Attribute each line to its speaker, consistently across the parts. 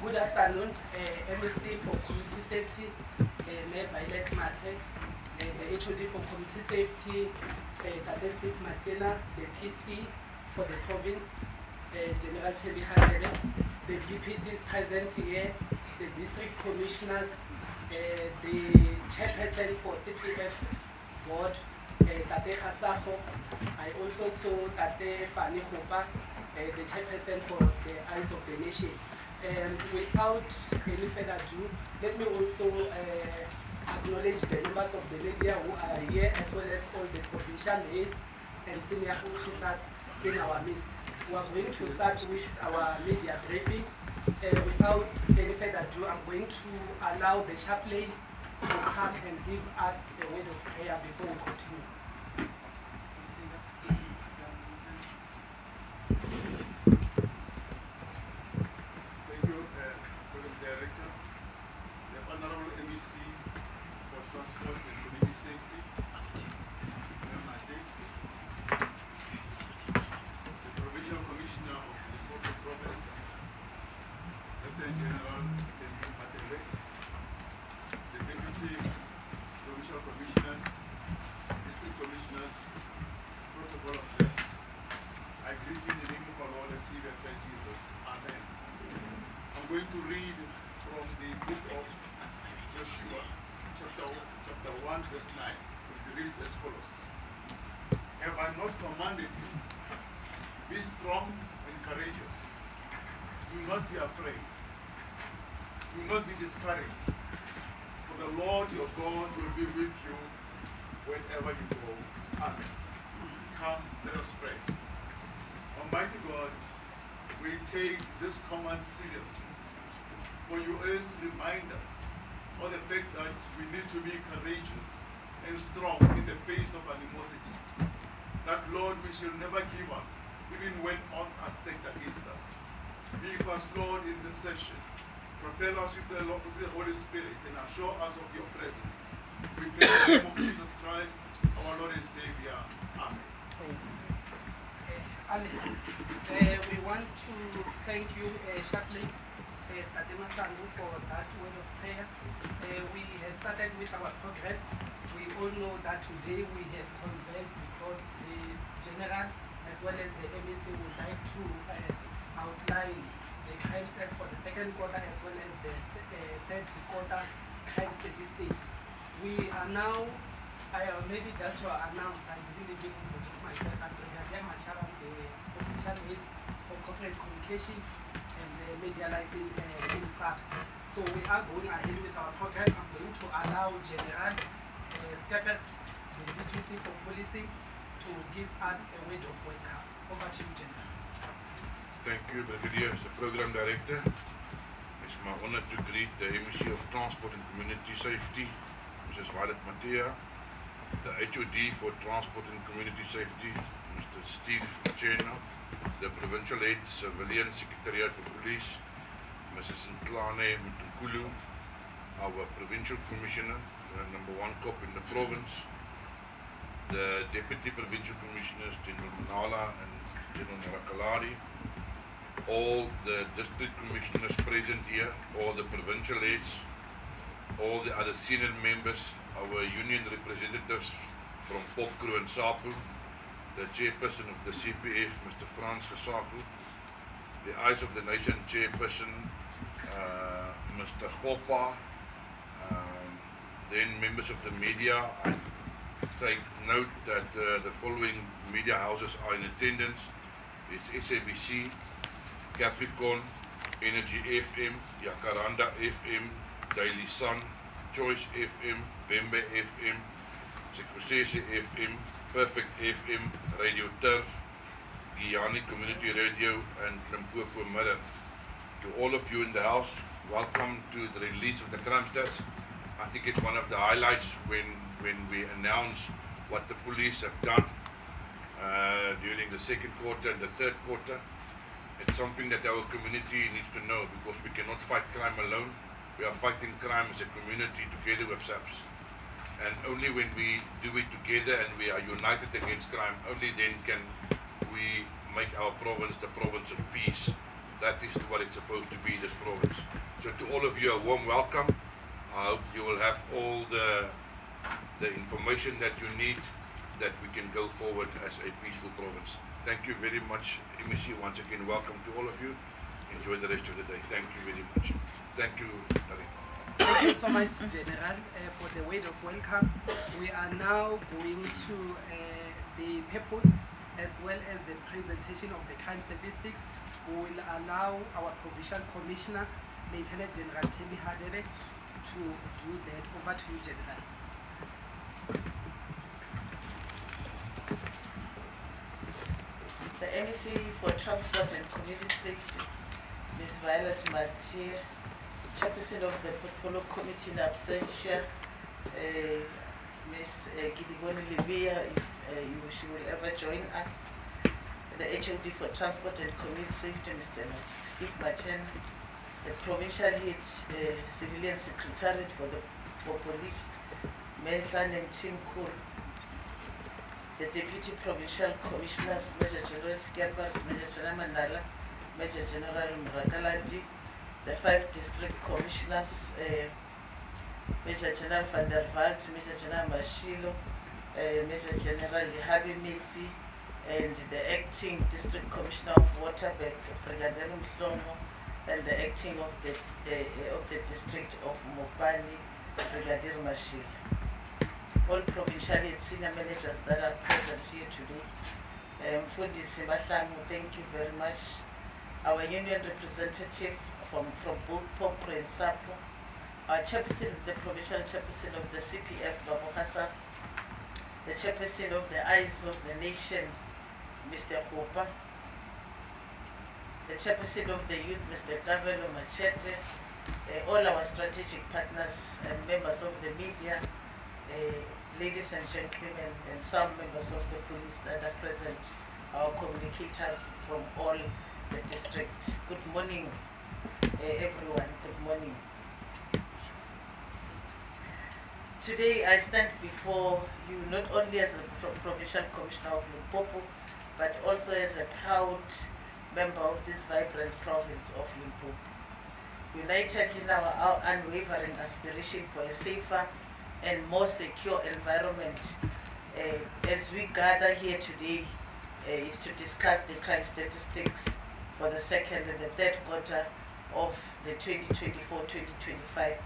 Speaker 1: Good afternoon, MSC for Community Safety, Mayor Violet Mate, the HOD for Community Safety, Tate Steve Matela, the PC for the province, General Tebi Hanele, the GPCs present here, the district commissioners, the chairperson for CPF board, Tate Hasako. I also saw Tate Fani Hopa, the chairperson for the Eyes of the Nation. And without any further ado, let me also acknowledge the members of the media who are here, as well as all the provincial aides and senior officers in our midst. We are going to start with our media briefing. Without any further ado, I'm going to allow the chaplain to come and give us a word of prayer before we continue.
Speaker 2: I'm going to read from the book of Joshua, chapter 1, verse 9. It reads as follows. Have I not commanded you? Be strong and courageous. Do not be afraid. Do not be discouraged. For the Lord your God will be with you wherever you go. Amen. Come, let us pray. Almighty God, we take this command seriously. For you always remind us of the fact that we need to be courageous and strong in the face of animosity. That, Lord, we shall never give up, even when odds are stacked against us. Be with us, Lord, in this session. Propel us with the Holy Spirit and assure us of your presence. We pray in the name of Jesus Christ, our Lord and Savior. Amen.
Speaker 1: We want to thank you, Chaplain Tadema Sandu, for that word of prayer. We have started with our program. We all know that today we have convened because the General as well as the MSC would like to outline the crime stat for the second quarter as well as the third quarter crime statistics. We are now, maybe just to announce, I didn't even introduce myself, I'm Dr. Mashara, the official aid for corporate communication and media licensing in SAPS. So we are going ahead with our program. I'm going to allow General Skeppers, the DPC for policing, to give us a word of welcome. Over to you, General.
Speaker 3: Thank you, Brigadier, as the Program Director. It's my honor to greet the MEC of Transport and Community Safety, Mrs. Violet Matea, the HOD for Transport and Community Safety, Mr. Steve Machena, the Provincial Head Civilian Secretariat for Police, Mrs. Ntlane Mtunkulu, our Provincial Commissioner, the #1 cop in the province, the Deputy Provincial Commissioners, General Manala and General Narakalari, all the District Commissioners present here, all the Provincial Heads, all the other senior members, our union representatives from Popkru and Sapu, the Chairperson of the CPF, Mr. Frans Gesagu, the Eyes of the Nation Chairperson, Mr. Hopa, then members of the media. I take note that the following media houses are in attendance. It's SABC, Capricorn, Energy FM, Jacaranda FM, Daily Sun, Choice FM, Vembe FM, Sekosese FM, Perfect FM, Radio Turf, Guyani Community Radio, and Limpopo Mirror. To all of you in the house, welcome to the release of the crime stats. I think it's one of the highlights when we announce what the police have done during the second quarter and the third quarter. It's something that our community needs to know, because we cannot fight crime alone. We are fighting crime as a community together with SAPS. And only when we do it together and we are united against crime, only then can we make our province the province of peace. That is what it's supposed to be, this province. So to all of you, a warm welcome. I hope you will have all the information that you need, that we can go forward as a peaceful province. Thank you very much, MEC. Once again, welcome to all of you. Enjoy the rest of the day. Thank you very much. Thank you, Dari.
Speaker 1: Thank you so much, General, for the word of welcome. We are now going to the purpose as well as the presentation of the crime statistics. We will allow our Provincial Commissioner, Lieutenant General Temi Hadebe, to do that. Over to you, General.
Speaker 4: The MEC for Transport and Community Safety, Ms. Violet Mathieu, Chairperson of the Portfolio Committee in absentia, Ms. Gidigoni Libia, if she will ever join us, the HOD for Transport and Community Safety, Mr. Steve Machen, the Provincial Head Civilian Secretariat for Police, Mentlan and Tim Kur, the Deputy Provincial Commissioners, Major General Skiapars, Major General Mandala, Major General Mrakaladi, the 5 District Commissioners, Major General van der Walt, Major General Mashilo, Major General Lihabi Mitsi, and the Acting District Commissioner of Waterberg, Brigadier Mhlomo, and the Acting of the District of Mopani, Brigadier Mashil. All provincial and senior managers that are present here today. Mfundisi Mahlangu, thank you very much. Our union representative from both Popre and Sapo, our chairperson, the provincial chairperson of the CPF, Babu Hassan, the chairperson of the Eyes of the Nation, Mr. Hopa, the chairperson of the youth, Mr. Gavelo Machete, all our strategic partners and members of the media, ladies and gentlemen, and some members of the police that are present, our communicators from all the districts. Good morning, everyone. Good morning. Today I stand before you not only as a Provincial Commissioner of Limpopo, but also as a proud member of this vibrant province of Limpopo, united in our unwavering aspiration for a safer and more secure environment. As we gather here today is to discuss the crime statistics for the second and the third quarter of the 2024-2025 period.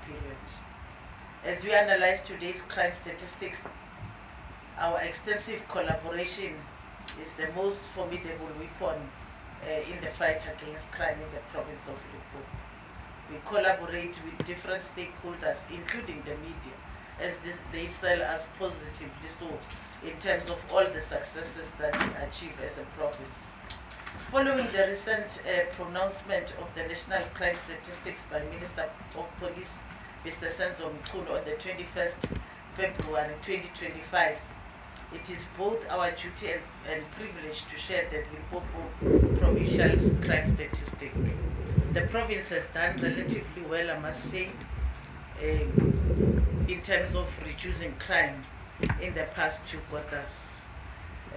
Speaker 4: As we analyze today's crime statistics, our extensive collaboration is the most formidable weapon in the fight against crime in the province of Limpopo. We collaborate with different stakeholders, including the media, as they sell us positively so in terms of all the successes that we achieve as a province. Following the recent pronouncement of the National Crime Statistics by Minister of Police, Mr. Senzo Mkhulu, on the 21st February 2025, it is both our duty and privilege to share the Limpopo provincial's crime statistic. The province has done relatively well, I must say, in terms of reducing crime in the past 2 quarters.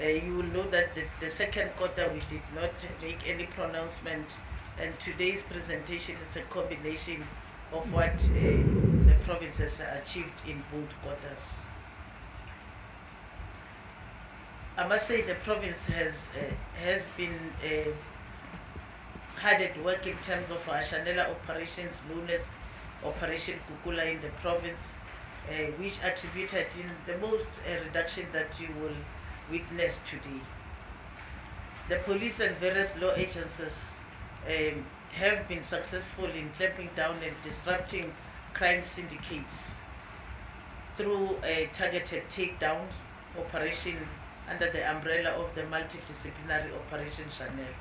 Speaker 4: You will know that the second quarter we did not make any pronouncement, and today's presentation is a combination of what the province has achieved in both quarters. I must say the province has been hard at work in terms of our Chanela operations, known as Operation Kukula in the province, which attributed in the most reduction that you will witness today. The police and various law agencies have been successful in clamping down and disrupting crime syndicates through a targeted takedowns operation under the umbrella of the multidisciplinary Operation Chanel.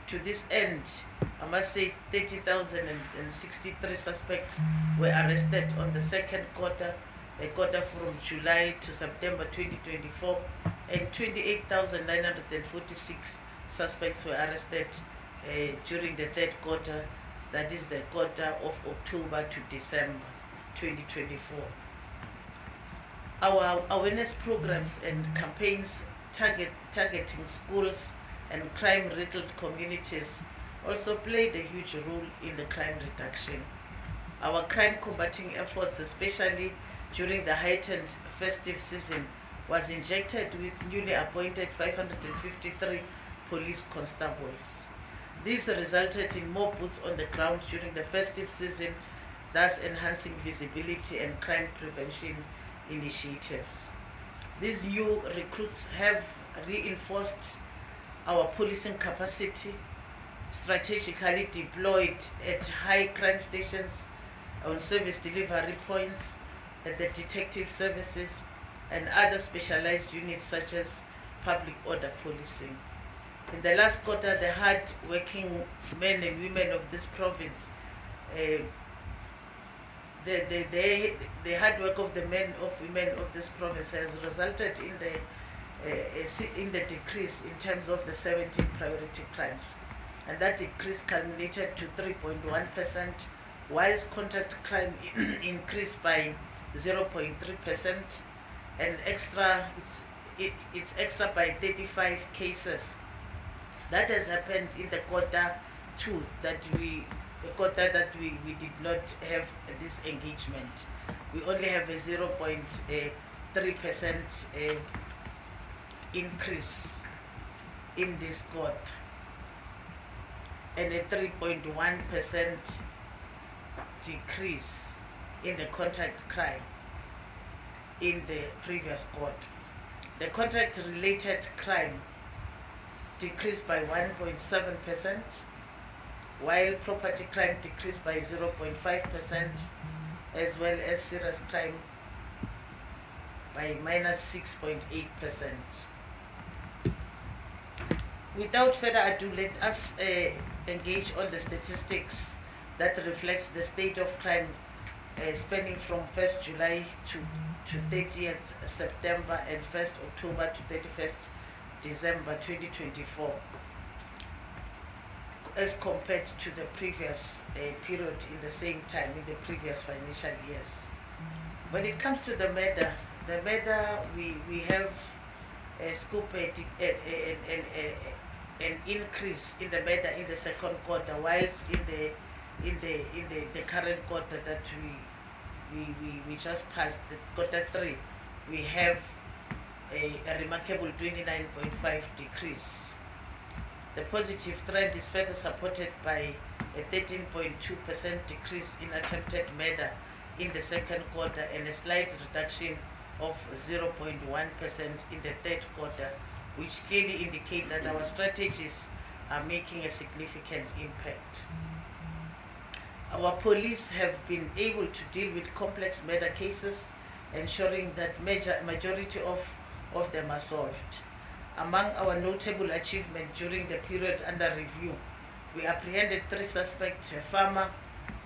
Speaker 4: To this end, I must say 30,063 suspects were arrested on the second quarter, a quarter from July to September 2024, and 28,946 suspects were arrested during the third quarter, that is the quarter of October to December 2024. Our awareness programs and campaigns targeting schools and crime-riddled communities also played a huge role in the crime reduction. Our crime combating efforts, especially during the heightened festive season, was injected with newly appointed 553 police constables. This resulted in more boots on the ground during the festive season, thus enhancing visibility and crime prevention initiatives. These new recruits have reinforced our policing capacity, strategically deployed at high crime stations, on service delivery points, at the detective services, and other specialized units such as public order policing. In the last quarter, the hard-working men and women of this province, the hard work of the men and women of this province has resulted in the decrease in terms of the 17 priority crimes. And that decrease culminated to 3.1%, whilst contract crime increased by 0.3%, and it's extra by 35 cases. That has happened in the quarter two, the quarter that we did not have this engagement. We only have a 0.3% increase in this quarter, and a 3.1% decrease in the contract crime in the previous quarter. The contract-related crime decreased by 1.7%, while property crime decreased by 0.5%, as well as serious crime by -6.8%. Without further ado, let us engage on the statistics that reflects the state of crime spanning from 1st July to 30th September and 1st October to 31st December 2024, as compared to the previous period in the same time in the previous financial years. When it comes to the murder, we have a scope an increase in the murder in the second quarter, whilst in the current quarter that we just passed, the quarter three, we have a remarkable 29.5 decrease. The positive trend is further supported by a 13.2% decrease in attempted murder in the second quarter and a slight reduction of 0.1% in the third quarter, which clearly indicate that our strategies are making a significant impact. Our police have been able to deal with complex murder cases, ensuring that majority of them are solved. Among our notable achievements during the period under review, we apprehended 3 suspects, a farmer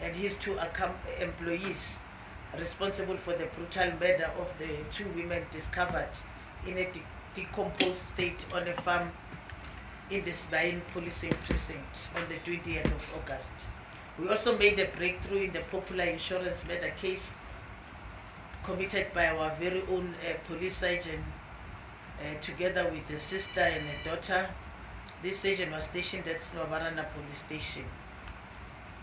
Speaker 4: and his 2 employees responsible for the brutal murder of the 2 women discovered in a decomposed state on a farm in the Sbain policing precinct on the 20th of August. We also made a breakthrough in the popular insurance murder case committed by our very own police sergeant together with a sister and a daughter. This sergeant was stationed at Snobarana police station.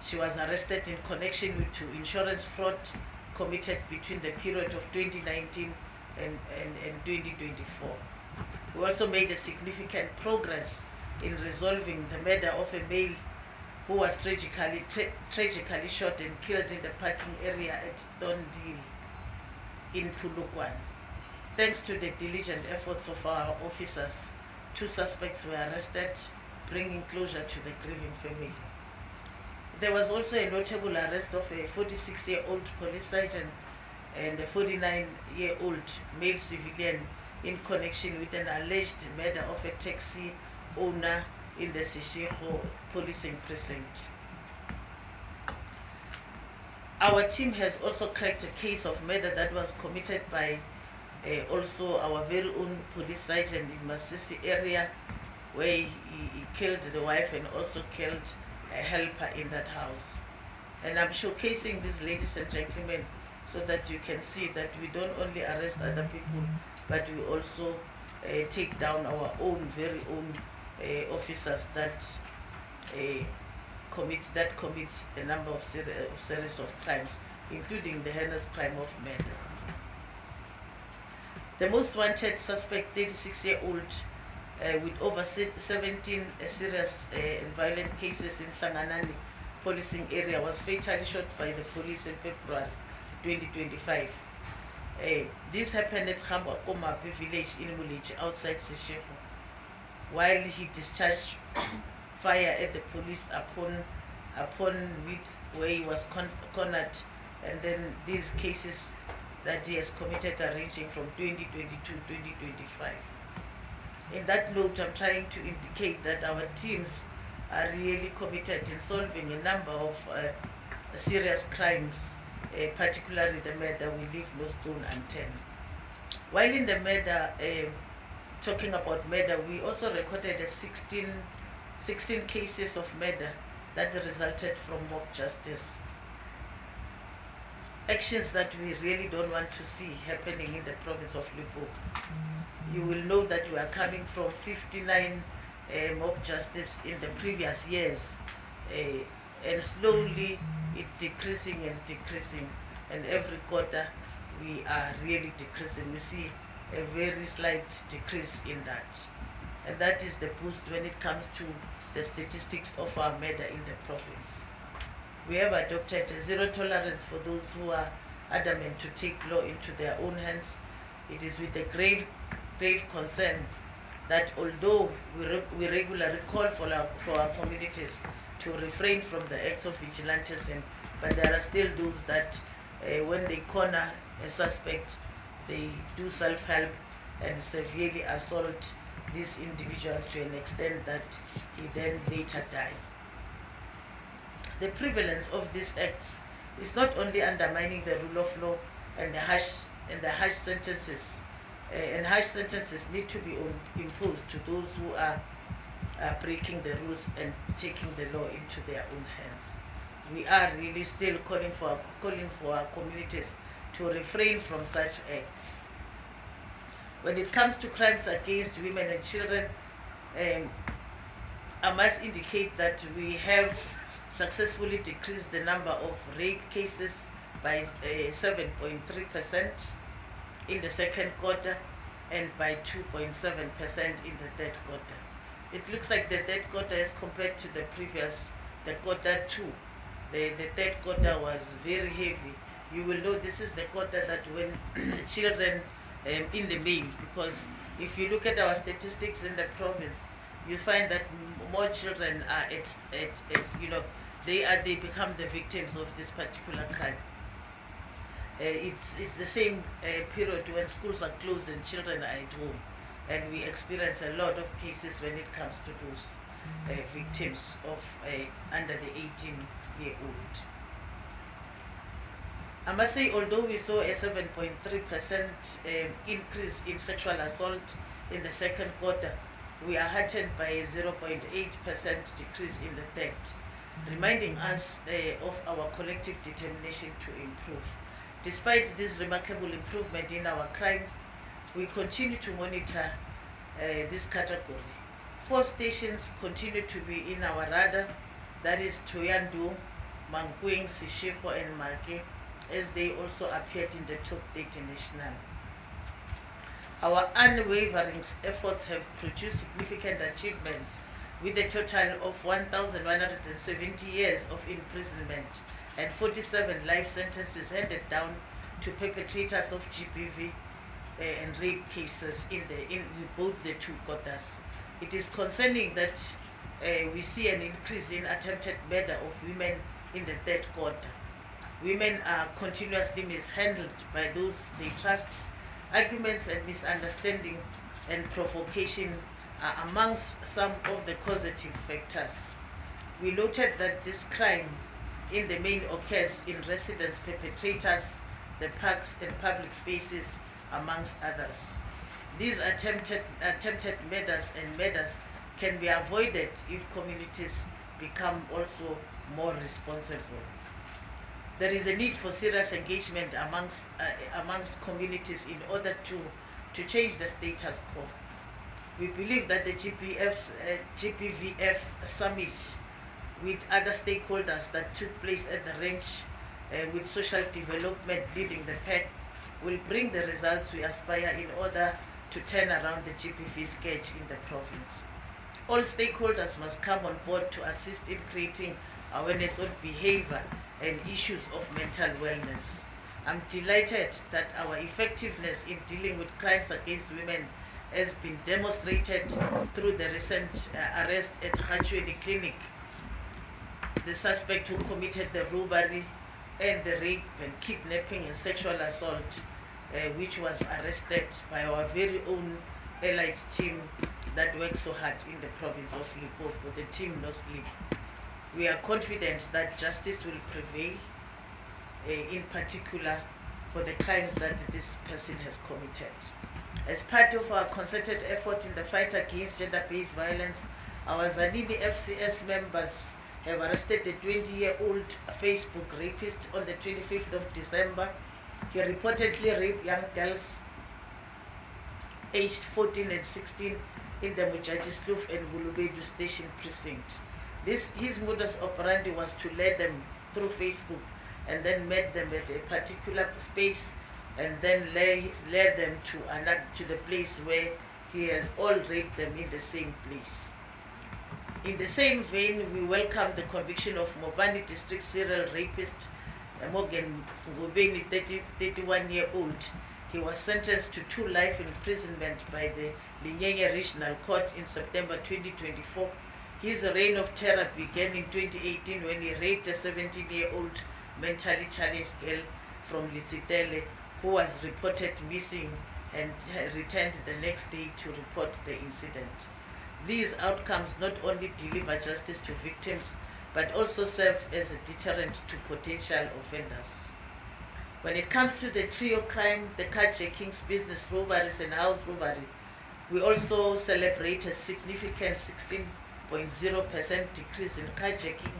Speaker 4: She was arrested in connection with 2 insurance fraud committed between the period of 2019 and 2024. We also made a significant progress in resolving the murder of a male who was tragically shot and killed in the parking area at Dondil in Pulukwan. Thanks to the diligent efforts of our officers, 2 suspects were arrested, bringing closure to the grieving family. There was also a notable arrest of a 46-year-old police sergeant and a 49-year-old male civilian in connection with an alleged murder of a taxi owner in the Seshego policing precinct. Our team has also cracked a case of murder that was committed by also our very own police sergeant in Masisi area, where he killed the wife and also killed a helper in that house. And I'm showcasing this, ladies and gentlemen, so that you can see that we don't only arrest other people, but we also take down our own, very own officers that commits a number of series of crimes, including the heinous crime of murder. The most wanted suspect, 36-year-old, with over 17 serious and violent cases in Hlanganani policing area, was fatally shot by the police in February 2025. This happened at Komape village in Mulichi, outside Seshego, while he discharged fire at the police upon where he was cornered, and then these cases that he has committed are ranging from 2022 to 2025. In that note, I'm trying to indicate that our teams are really committed in solving a number of serious crimes, particularly the murder. We leave no stone unturned. While in the murder, talking about murder, we also recorded 16 cases of murder that resulted from mob justice. Actions that we really don't want to see happening in the province of Limpopo. You will know that we are coming from 59 mob justice in the previous years, and slowly it decreasing, and every quarter we are really decreasing. We see a very slight decrease in that, and that is the boost when it comes to the statistics of our murder in the province. We have adopted a zero tolerance for those who are adamant to take law into their own hands. It is with a grave concern that although we regularly call for our communities to refrain from the acts of vigilantism, but there are still those that when they corner a suspect, they do self-help and severely assault this individual to an extent that he then later dies. The prevalence of these acts is not only undermining the rule of law and the harsh sentences, and harsh sentences need to be imposed to those who are breaking the rules and taking the law into their own hands. We are really still calling for our communities to refrain from such acts. When it comes to crimes against women and children, I must indicate that we have successfully decreased the number of rape cases by 7.3% in the second quarter and by 2.7% in the third quarter. It looks like the third quarter as compared to the quarter two. The third quarter was very heavy. You will know this is the quarter that when children in the main, because if you look at our statistics in the province, you find that more children are they become the victims of this particular crime. It's the same period when schools are closed and children are at home, and we experience a lot of cases when it comes to those victims of under the 18-year-old. I must say, although we saw a 7.3% increase in sexual assault in the second quarter, we are heartened by a 0.8% decrease in the third, reminding us of our collective determination to improve. Despite this remarkable improvement in our crime, we continue to monitor this category. 4 stations continue to be in our radar, that is Toyandu, Mankweng, Seshego and Maki, as they also appeared in the top 30 national. Our unwavering efforts have produced significant achievements, with a total of 1,170 years of imprisonment and 47 life sentences handed down to perpetrators of GBV and rape cases in both the 2 quarters. It is concerning that we see an increase in attempted murder of women in the 3rd quarter. Women are continuously mishandled by those they trust. Arguments and misunderstanding and provocation are amongst some of the causative factors. We noted that this crime in the main occurs in residence perpetrators, the parks and public spaces, amongst others. These attempted murders and murders can be avoided if communities become also more responsible. There is a need for serious engagement amongst communities in order to change the status quo. We believe that the GPVF summit with other stakeholders that took place at the range with social development leading the pack will bring the results we aspire in order to turn around the GPV sketch in the province. All stakeholders must come on board to assist in creating awareness on behavior and issues of mental wellness. I'm delighted that our effectiveness in dealing with crimes against women has been demonstrated through the recent arrest at Khachweni Clinic. The suspect who committed the robbery and the rape and kidnapping and sexual assault, which was arrested by our very own allied team that works so hard in the province of Limpopo, the team No Sleep. We are confident that justice will prevail, in particular for the crimes that this person has committed. As part of our concerted effort in the fight against gender-based violence, our Zanini FCS members have arrested a 20-year-old Facebook rapist on the 25th of December. He reportedly raped young girls aged 14 and 16 in the Mujadislouf and Gulubedu station precinct. His modus operandi was to lure them through Facebook and then meet them at a particular space and then lure them to the place where he has all raped them in the same place. In the same vein, we welcome the conviction of Mobani district serial rapist Morgan Ngubeni, 31-year-old. He was sentenced to 2 life imprisonment by the Linyenye Regional Court in September 2024. His reign of terror began in 2018 when he raped a 17-year-old mentally challenged girl from Lisitele who was reported missing and returned the next day to report the incident. These outcomes not only deliver justice to victims, but also serve as a deterrent to potential offenders. When it comes to the trio crime, the carjackings, business robberies, and house robbery, we also celebrate a significant 16.0% decrease in carjacking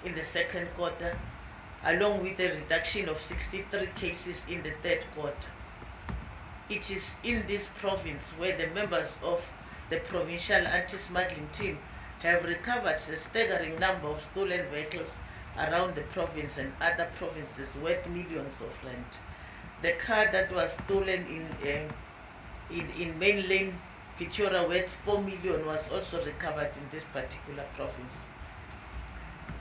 Speaker 4: in the second quarter, along with a reduction of 63 cases in the third quarter. It is in this province where the members of the provincial anti-smuggling team have recovered a staggering number of stolen vehicles around the province and other provinces worth millions of rand. The car that was stolen in mainland Pretoria worth 4 million was also recovered in this particular province.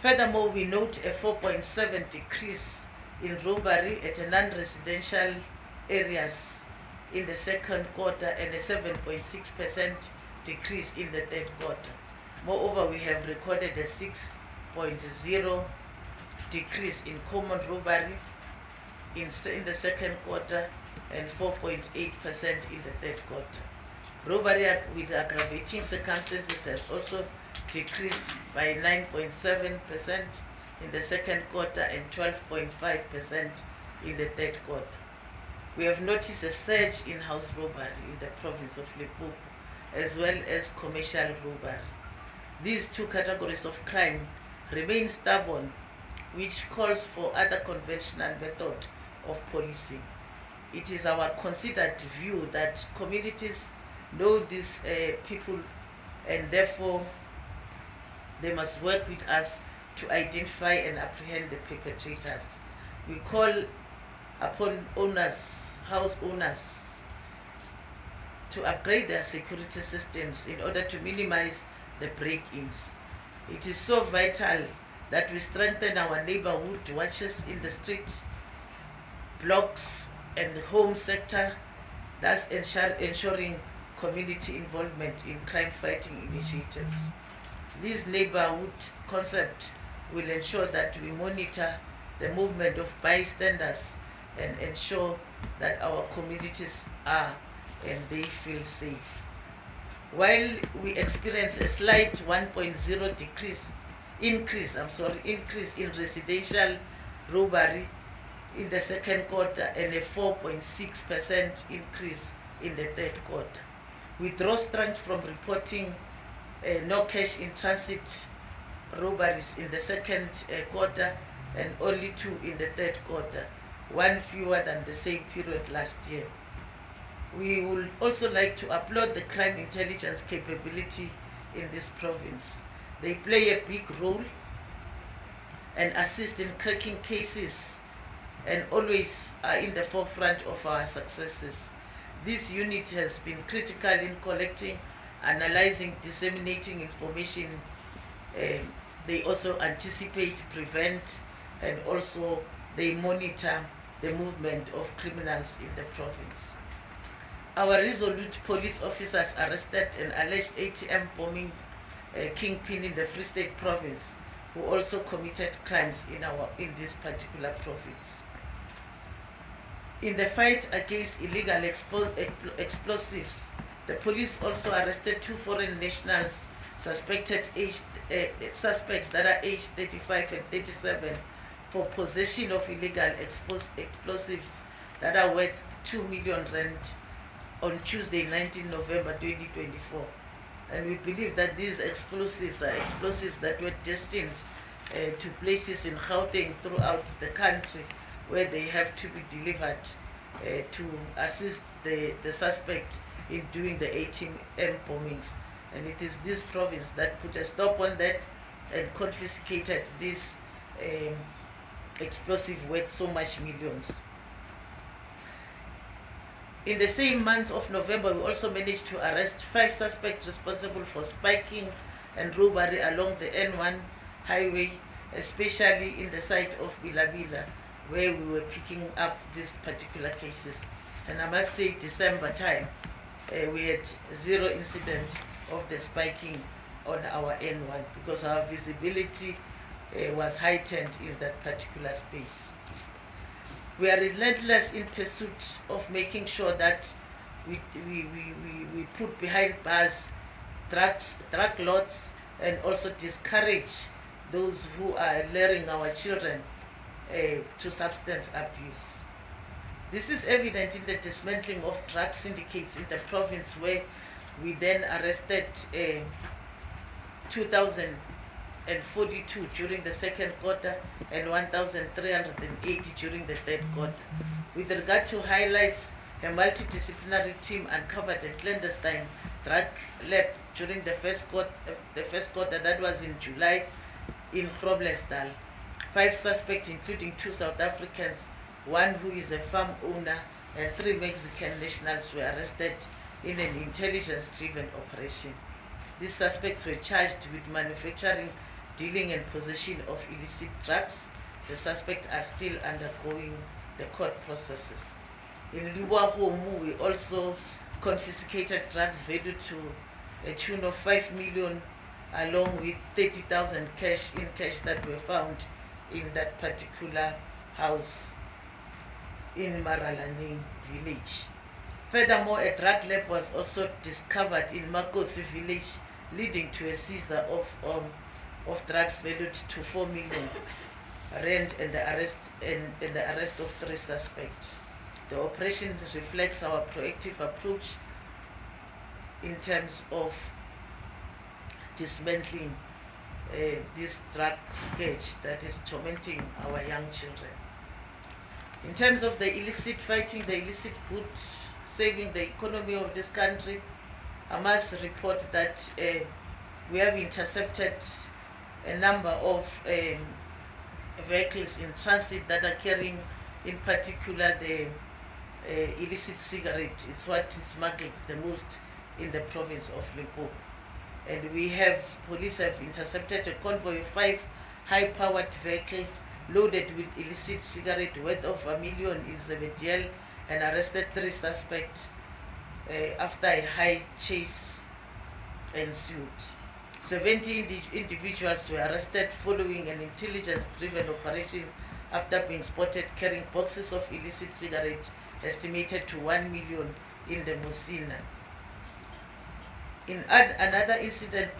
Speaker 4: Furthermore, we note a 4.7% decrease in robbery at non-residential areas in the second quarter and a 7.6% decrease in the third quarter. Moreover, we have recorded a 6.0% decrease in common robbery in the second quarter and 4.8% in the third quarter. Robbery with aggravating circumstances has also decreased by 9.7% in the second quarter and 12.5% in the third quarter. We have noticed a surge in house robbery in the province of Limpopo, as well as commercial robbery. These two categories of crime remain stubborn, which calls for other conventional method of policing. It is our considered view that communities know these people and therefore they must work with us to identify and apprehend the perpetrators. We call upon owners, house owners, to upgrade their security systems in order to minimize the break-ins. It is so vital that we strengthen our neighborhood watches in the street, blocks and home sector, thus ensuring community involvement in crime-fighting initiatives. This neighborhood concept will ensure that we monitor the movement of bystanders and ensure that our communities are and they feel safe. While we experience a slight 1.0 increase in residential robbery in the second quarter and a 4.6% increase in the third quarter. We draw strength from reporting no cash in transit robberies in the second quarter and only 2 in the third quarter, 1 fewer than the same period last year. We would also like to applaud the crime intelligence capability in this province. They play a big role and assist in cracking cases and always are in the forefront of our successes. This unit has been critical in collecting, analyzing, disseminating information. They also anticipate, prevent, and also they monitor the movement of criminals in the province. Our resolute police officers arrested an alleged ATM bombing kingpin in the Free State province, who also committed crimes in this particular province. In the fight against illegal explosives, the police also arrested 2 foreign nationals suspects that are aged 35 and 37 for possession of illegal explosives that are worth 2 million rand on Tuesday, 19 November 2024. And we believe that these explosives are explosives that were destined to places in Gauteng throughout the country where they have to be delivered to assist the suspect in doing the ATM bombings. And it is this province that put a stop on that and confiscated this explosive worth so much millions. In the same month of November, we also managed to arrest 5 suspects responsible for spiking and robbery along the N1 highway, especially in the site of Bilabila, where we were picking up these particular cases. And I must say, December time, we had 0 incident of the spiking on our N1 because our visibility was heightened in that particular space. We are relentless in pursuit of making sure that we put behind bars drug lords and also discourage those who are luring our children to substance abuse. This is evident in the dismantling of drug syndicates in the province, where we then arrested 2,042 during the second quarter and 1,380 during the third quarter. With regard to highlights, a multidisciplinary team uncovered a clandestine drug lab during the first quarter, that was in July, in Groblersdal. 5 suspects, including 2 South Africans, 1 who is a farm owner, and 3 Mexican nationals were arrested in an intelligence-driven operation. These suspects were charged with manufacturing, dealing, and possession of illicit drugs. The suspects are still undergoing the court processes. In Limpopo, we also confiscated drugs valued to a tune of 5 million, along with 30,000 cash that were found in that particular house in Maralaneng village. Furthermore, a drug lab was also discovered in Makosi village, leading to a seizure of drugs valued to 4 million rand and the arrest of 3 suspects. The operation reflects our proactive approach in terms of dismantling this drug scourge that is tormenting our young children. In terms of the illicit, fighting the illicit goods, saving the economy of this country, I must report that we have intercepted a number of vehicles in transit that are carrying, in particular, the illicit cigarette. It's what is smuggled the most in the province of Limpopo. And police have intercepted a convoy of 5 high-powered vehicles loaded with illicit cigarette worth of 1 million in Zebediel, and arrested 3 suspects after a high chase ensued. 70 individuals were arrested following an intelligence-driven operation after being spotted carrying boxes of illicit cigarettes estimated to 1 million in the Musina. In another incident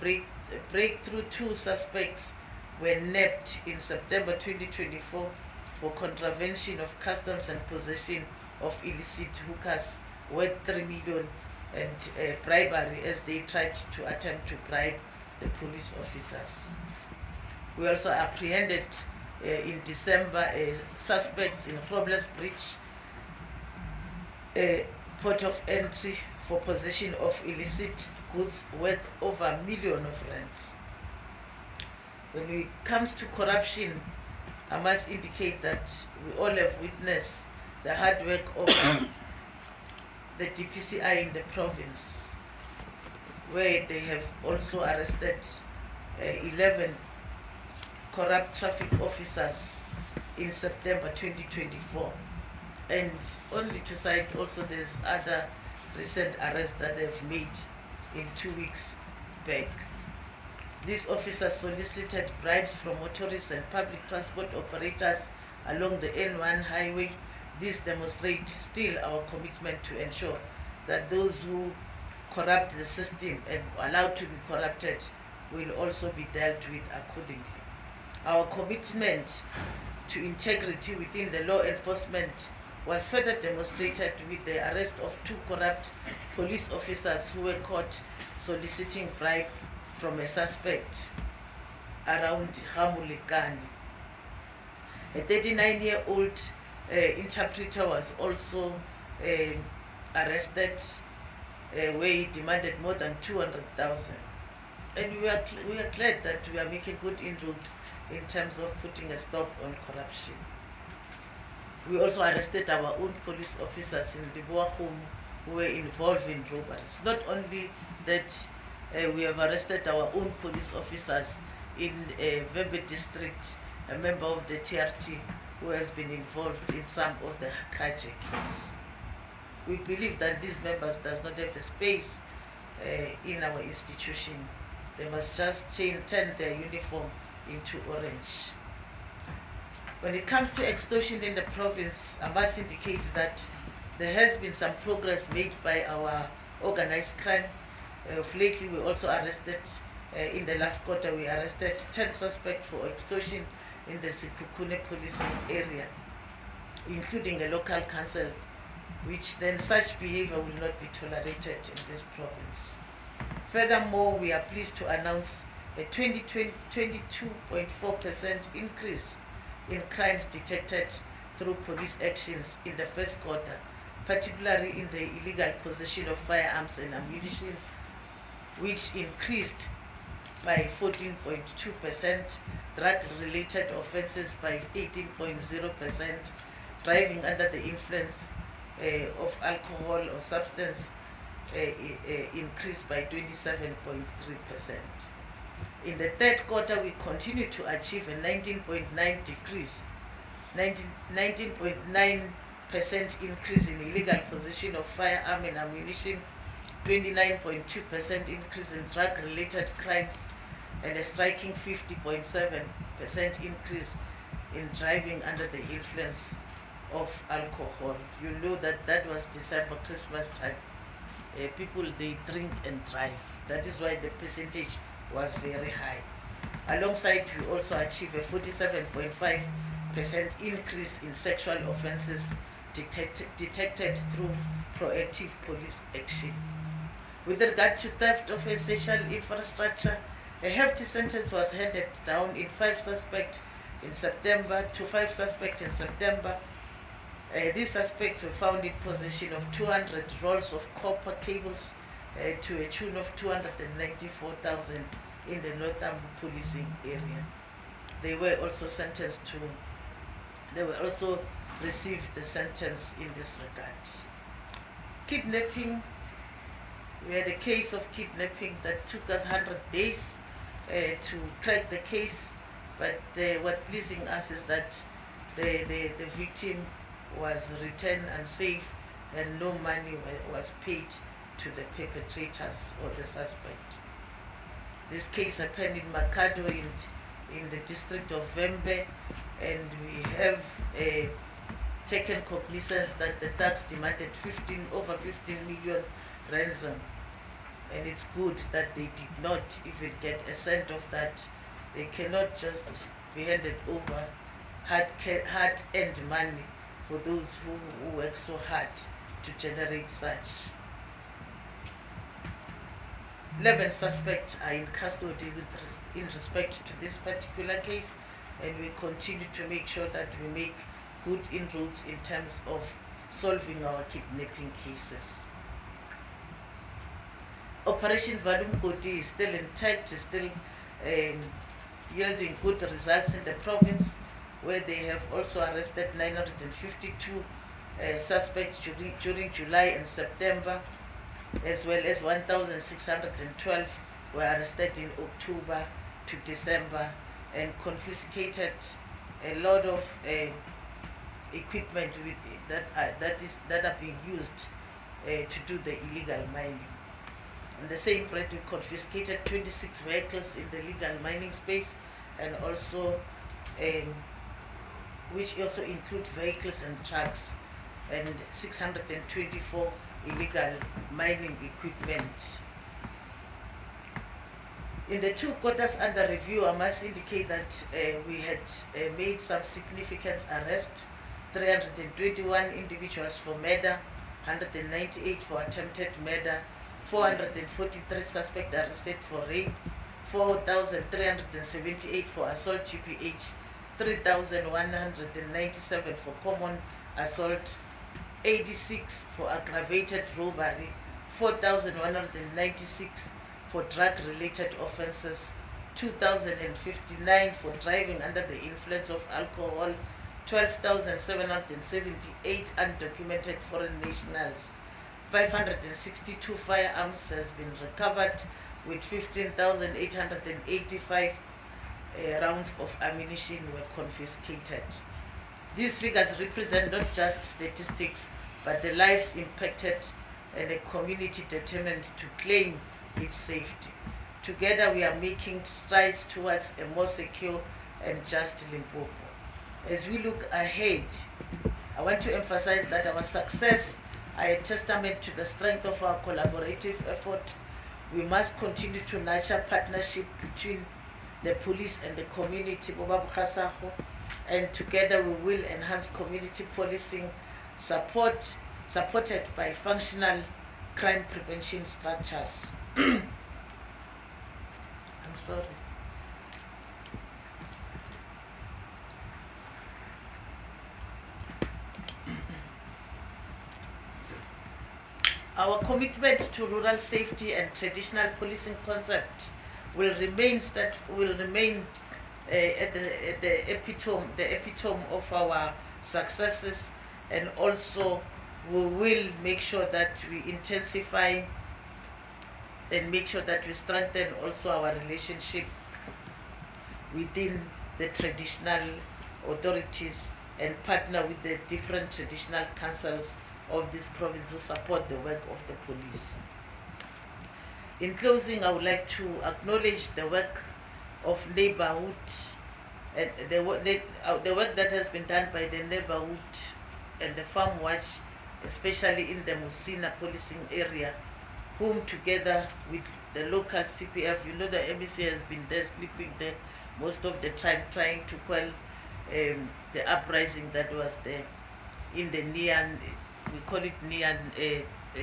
Speaker 4: breakthrough, 2 suspects were nabbed in September 2024 for contravention of customs and possession of illicit hookahs worth 3 million and bribery as they tried to attempt to bribe the police officers. We also apprehended in December suspects in Robles Bridge port of entry for possession of illicit goods worth over R1 million. When it comes to corruption, I must indicate that we all have witnessed the hard work of the DPCI in the province, where they have also arrested 11 corrupt traffic officers in September 2024. And only to cite also there's other recent arrests that they've made in 2 weeks back. These officers solicited bribes from motorists and public transport operators along the N1 highway. This demonstrates still our commitment to ensure that those who corrupt the system and allowed to be corrupted will also be dealt with accordingly. Our commitment to integrity within the law enforcement was further demonstrated with the arrest of 2 corrupt police officers who were caught soliciting bribe from a suspect around Hamulekani. A 39-year-old interpreter was also arrested where he demanded more than 200,000. And we are glad that we are making good inroads in terms of putting a stop on corruption. We also arrested our own police officers in Limpopo who were involved in robberies. Not only that, we have arrested our own police officers in Vembe district, a member of the TRT who has been involved in some of the carjackings. We believe that these members does not have a space in our institution. They must just turn their uniform into orange. When it comes to extortion in the province, I must indicate that there has been some progress made by our organized crime. Lately, we also arrested, in the last quarter, we arrested 10 suspects for extortion in the Sekhukhune policing area, including a local council, which then such behavior will not be tolerated in this province. Furthermore, we are pleased to announce a 22.4% increase in crimes detected through police actions in the first quarter, particularly in the illegal possession of firearms and ammunition, which increased by 14.2%, drug-related offences by 18.0%, driving under the influence of alcohol or substance increased by 27.3%. In the third quarter, we continue to achieve a 19.9% increase in illegal possession of firearm and ammunition, 29.2% increase in drug-related crimes, and a striking 50.7% increase in driving under the influence of alcohol. You know that was December, Christmas time. People, they drink and drive. That is why the percentage was very high. Alongside, we also achieved a 47.5% increase in sexual offences detected through proactive police action. With regard to theft of essential infrastructure, a hefty sentence was handed down in 5 suspects in September. These suspects were found in possession of 200 rolls of copper cables to a tune of 294,000 in the northern policing area. They were also received the sentence in this regard. Kidnapping. We had a case of kidnapping that took us 100 days to crack the case, but what pleasing us is that the victim was returned unsafe and no money was paid to the perpetrators or the suspect. This case happened in Makado in the district of Vembe, and we have taken cognizance that the thugs demanded over 15 million ransom and it's good that they did not even get a cent of that. They cannot just be handed over hard-earned money for those who work so hard to generate such. 11 suspects are in custody in respect to this particular case, and we continue to make sure that we make good inroads in terms of solving our kidnapping cases. Operation Volume Kodi is still intact, is still yielding good results in the province, where they have also arrested 952 suspects during July and September, as well as 1,612 were arrested in October to December, and confiscated a lot of equipment that are being used to do the illegal mining. In the same breath, we confiscated 26 vehicles in the legal mining space, and also which also include vehicles and trucks, and 624 illegal mining equipment. In the 2 quarters under review, I must indicate that we had made some significant arrests: 321 individuals for murder, 198 for attempted murder, 443 suspects arrested for rape, 4,378 for assault GPH, 3,197 for common assault, 86 for aggravated robbery, 4,196 for drug-related offences, 2,059 for driving under the influence of alcohol, 12,778 undocumented foreign nationals. 562 firearms has been recovered, with 15,885 rounds of ammunition were confiscated. These figures represent not just statistics, but the lives impacted and a community determined to claim its safety. Together we are making strides towards a more secure and just Limpopo. As we look ahead, I want to emphasize that our success are a testament to the strength of our collaborative effort. We must continue to nurture partnership between the police and the community, and together we will enhance community policing supported by functional crime prevention structures. I'm sorry. Our commitment to rural safety and traditional policing concept will remain at the epitome of our successes, and also we will make sure that we intensify and make sure that we strengthen also our relationship within the traditional authorities and partner with the different traditional councils of this province who support the work of the police. In closing, I would like to acknowledge the work of neighborhood and the work that has been done by the neighborhood and the farm watch, especially in the Musina policing area, whom together with the local CPF, the MEC has been there sleeping there most of the time, trying to quell the uprising that was there in the Nian, we call it Nian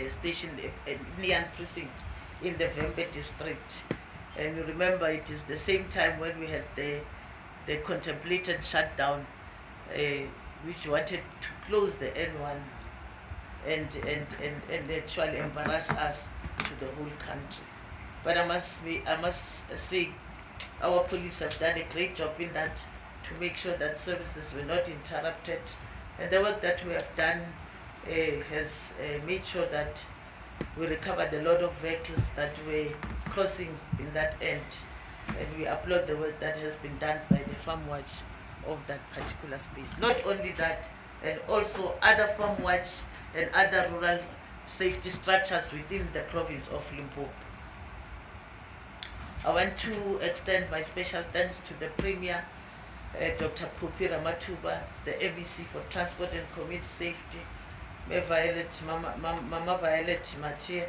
Speaker 4: station, Nian precinct in the Vembe district. And you remember, it is the same time when we had the contemplated shutdown, which wanted to close the N1 and actually embarrass us to the whole country. But I must say, our police have done a great job in that, to make sure that services were not interrupted, and the work that we have done has made sure that we recovered a lot of vehicles that were crossing in that end, and we applaud the work that has been done by the farm watch of that particular space. Not only that, and also other farm watch and other rural safety structures within the province of Limpopo. I want to extend my special thanks to the Premier, Dr. Pupi Ramatuba, the MEC for Transport and Community Safety, Mama Violet Mathieu,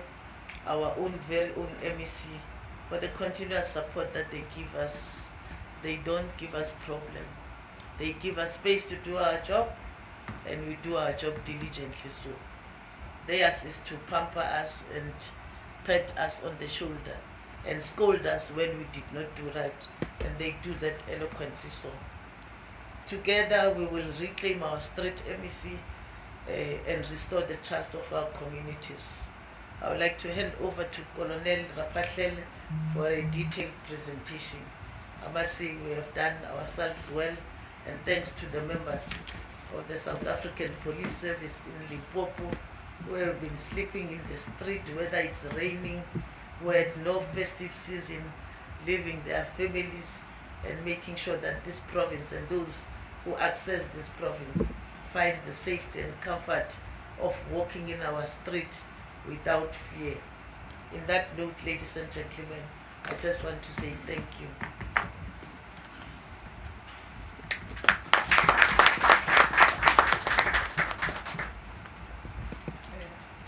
Speaker 4: our own very own MEC for the continuous support that they give us. They don't give us problem. They give us space to do our job, and we do our job diligently. So theirs is to pamper us and pat us on the shoulder and scold us when we did not do right, and they do that eloquently. So together we will reclaim our street MEC and restore the trust of our communities. I would like to hand over to Colonel Rapatlele for a detailed presentation. I must say we have done ourselves well, and thanks to the members of the South African Police Service in Limpopo, who have been sleeping in the street, whether it's raining, who had no festive season, leaving their families and making sure that this province and those who access this province find the safety and comfort of walking in our street without fear. In that note, ladies and gentlemen, I just want to say thank you.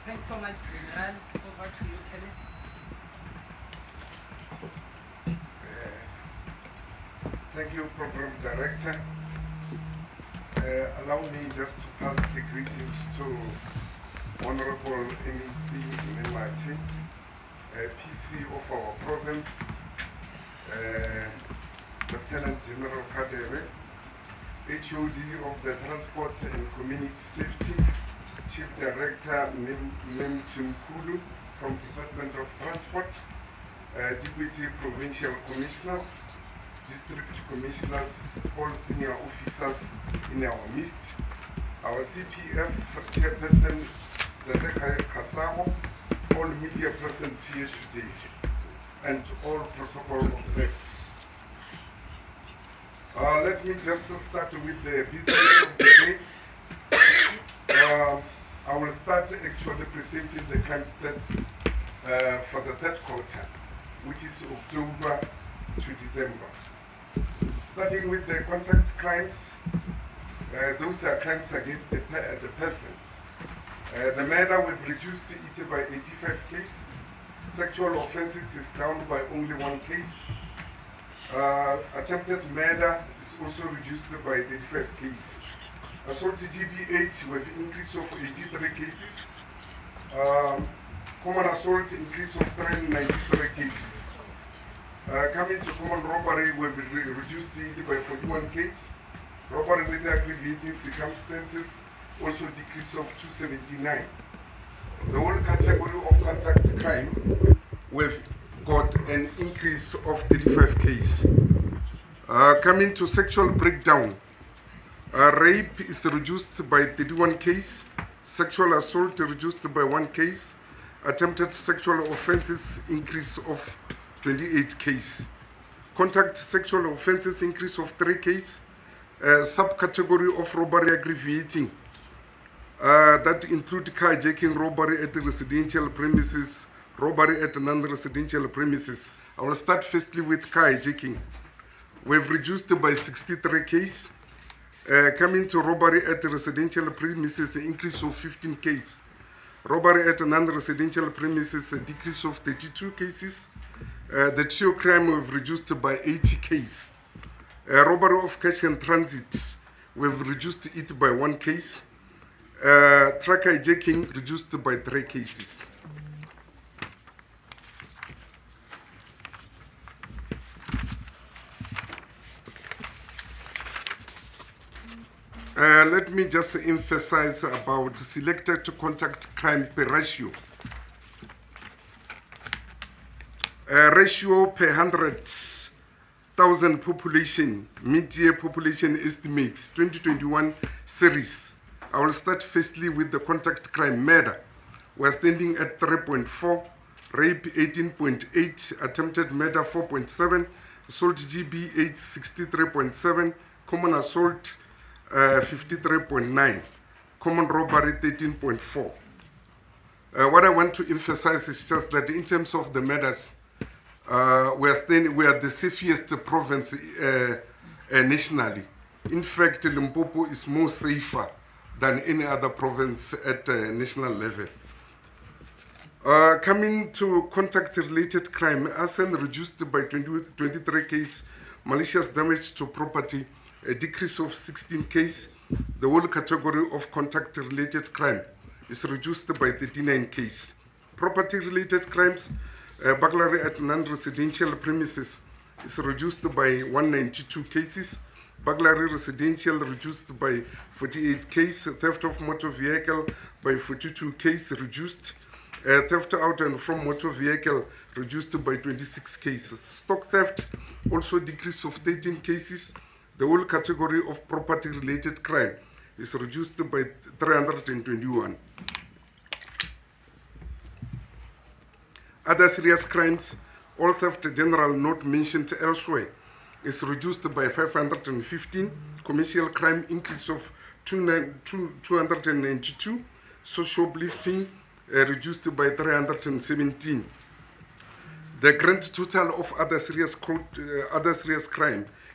Speaker 1: Thanks so much, General. Over to you, Kelly.
Speaker 5: Thank you, Program Director. Allow me just to pass the greetings to Honorable MEC Memati, PC of our province, Lieutenant General Kadere, HOD of the Transport and Community Safety, Chief Director Mem Chimkulu from Department of Transport, Deputy Provincial Commissioners, District Commissioners, all senior officers in our midst, our CPF Chairperson, Dr. Kasamo, all media present here today, and all protocol observed. Let me just start with the business of the day. I will start actually presenting the crime stats for the third quarter, which is October to December. Starting with the contact crimes, those are crimes against the person. The murder, we've reduced it by 85 cases. Sexual offenses is down by only 1 case. Attempted murder is also reduced by 35 cases. Assault GBH, we have increase of 83 cases. Common assault increase of 393 cases. Coming to common robbery, we have reduced it by 41 cases. Robbery with aggravating circumstances also decrease of 279. The whole category of contact crime, we've got an increase of 35 cases. Coming to sexual breakdown, rape is reduced by 31 cases, sexual assault reduced by 1 case, attempted sexual offenses increase of 28 cases, contact sexual offenses increase of 3 cases, subcategory of robbery aggravating, that include carjacking, robbery at residential premises, robbery at non-residential premises. I will start firstly with carjacking. We've reduced by 63 cases. Coming to robbery at residential premises, an increase of 15 cases. Robbery at non-residential premises, a decrease of 32 cases. The trio crime we've reduced by 80 cases. Robbery of cash and transit, we've reduced it by 1 case. Truck hijacking reduced by 3 cases. Let me just emphasize about selected contact crime per ratio. Ratio per 100,000 population, mid-year population estimate, 2021 series. I will start firstly with the contact crime murder. We're standing at 3.4, rape 18.8, attempted murder 4.7, assault GBH 63.7, common assault 53.9, common robbery 13.4. What I want to emphasize is just that in terms of the murders, we are the safest province nationally. In fact, Limpopo is more safer than any other province at national level. Coming to contact-related crime, arson reduced by 23 cases, malicious damage to property, a decrease of 16 cases. The whole category of contact-related crime is reduced by 39 cases. Property-related crimes, burglary at non-residential premises is reduced by 192 cases. Burglary residential reduced by 48 cases. Theft of motor vehicle by 42 cases reduced. Theft out and from motor vehicle reduced by 26 cases. Stock theft also decreased of 13 cases. The whole category of property-related crime is reduced by 321. Other serious crimes, all theft general not mentioned elsewhere, is reduced by 515. Commercial crime increase of 292. Social uplifting reduced by 317. The grand total of other serious crime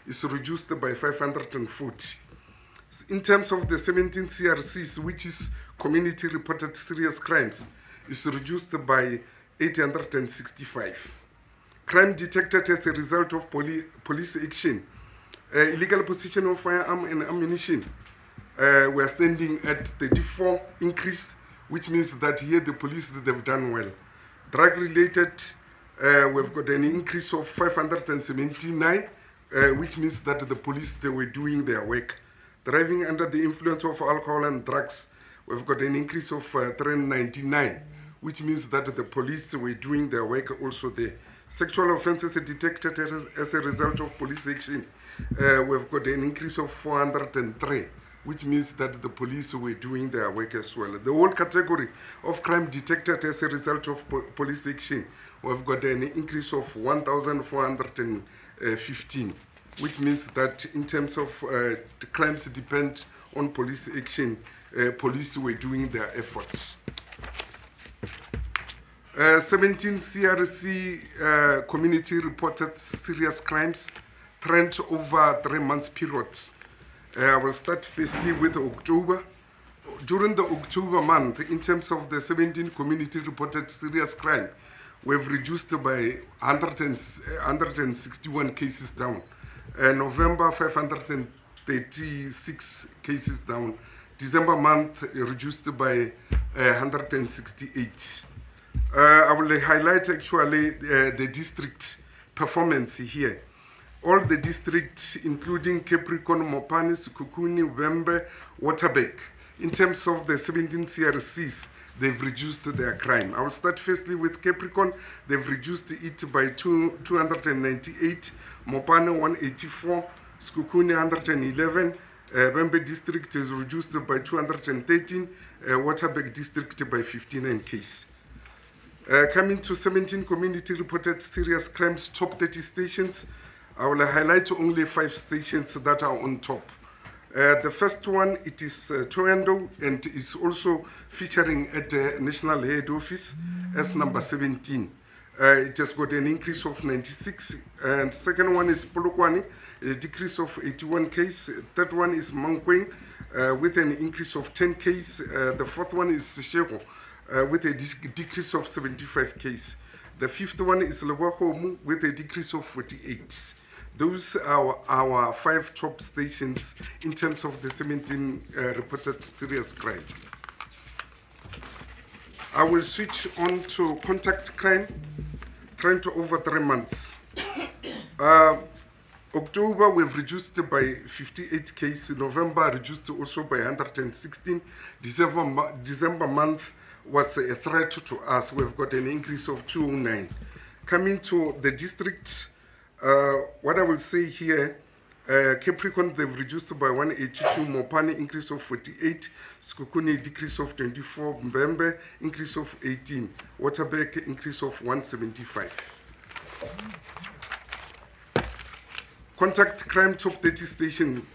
Speaker 5: is reduced by 540. In terms of the 17 CRCs, which is community reported serious crimes, is reduced by 865. Crime detected as a result of police action. Illegal possession of firearm and ammunition were standing at 34 increase, which means that here the police, they've done well. Drug-related, we've got an increase of 579, which means that the police, they were doing their work. Driving under the influence of alcohol and drugs, we've got an increase of 399, which means that the police were doing their work also there. Sexual offenses detected as a result of police action, we've got an increase of 403, which means that the police were doing their work as well. The whole category of crime detected as a result of police action, we've got an increase of 1,415, which means that in terms of the crimes depend on police action, police were doing their efforts. 17 CRC community reported serious crimes, trend over 3 months periods. I will start firstly with October. During the October month, in terms of the 17 community reported serious crime, we've reduced by 161 cases down. November, 536 cases down. December month reduced by 168. I will highlight actually the district performance here. All the districts, including Capricorn, Mopani, Sekhukhune, Wembe, Waterberg, in terms of the 17 CRCs, they've reduced their crime. I will start firstly with Capricorn. They've reduced it by 298, Mopani 184, Sekhukhune 111, Wembe district is reduced by 213, Waterberg district by 59 cases. Coming to 17 community reported serious crimes, top 30 stations, I will highlight only 5 stations that are on top. The first one, it is Toendo, and is also featuring at the National Head Office as number 17. It has got an increase of 96. And second one is Polokwane, a decrease of 81 cases. Third one is Mankweng, with an increase of 10 cases. The fourth one is Seshego, with a decrease of 75 cases. The fifth one is Lebohomu, with a decrease of 48. Those are our 5 top stations in terms of the 17 reported serious crime. I will switch on to contact crime, trend over 3 months. October, we've reduced by 58 cases. November, reduced also by 116. December month was a threat to us. We've got an increase of 209. Coming to the district, what I will say here, Capricorn, they've reduced by 182, Mopani increase of 48, Sekhukhune decrease of 24, Mbembe increase of 18, Waterberg increase of 175. Contact crime top 30 station.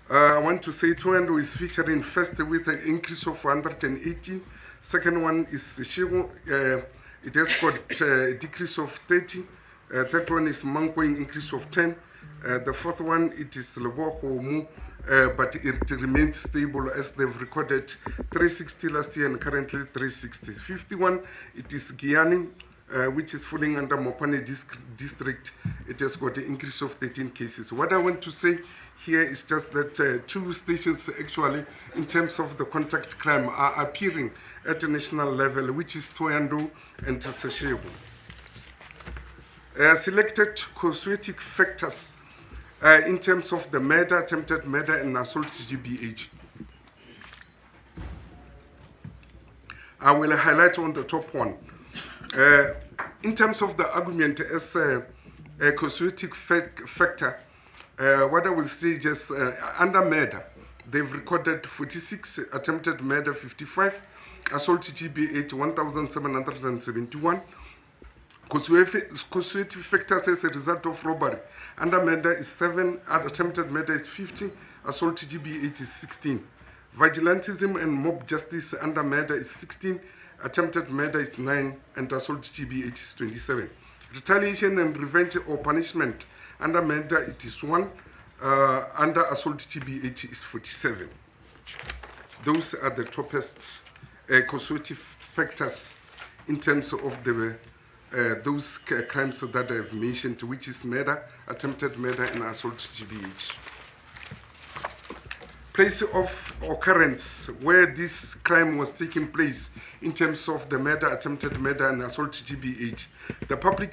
Speaker 5: I want to say Toendo is featuring first with an increase of 118. Second one is Seshego, it has got a decrease of 30. Third one is Mankweng, increase of 10. The fourth one, it is Lebohomu, but it remains stable as they've recorded 360 last year and currently 360. 51, it is Guyana, which is falling under Mopane district. It has got an increase of 13 cases. What I want to say here is just that 2 stations actually, in terms of the contact crime, are appearing at a national level, which is Toyando and Seshego. Selected casuistic factors in terms of the murder, attempted murder, and assault GBH. I will highlight on the top one. In terms of the argument as a casuistic factor, what I will say just under murder, they've recorded 46, attempted murder 55, assault GBH 1,771. Casuistic factors as a result of robbery. Under murder is 7, attempted murder is 50, assault GBH is 16. Vigilantism and mob justice under murder is 16, attempted murder is 9, and assault GBH is 27. Retaliation and revenge or punishment under murder it is 1, under assault GBH is 47. Those are the toppest casuistic factors in terms of the those crimes that I've mentioned, which is murder, attempted murder, and assault GBH. Place of occurrence where this crime was taking place in terms of the murder, attempted murder, and assault GBH. The public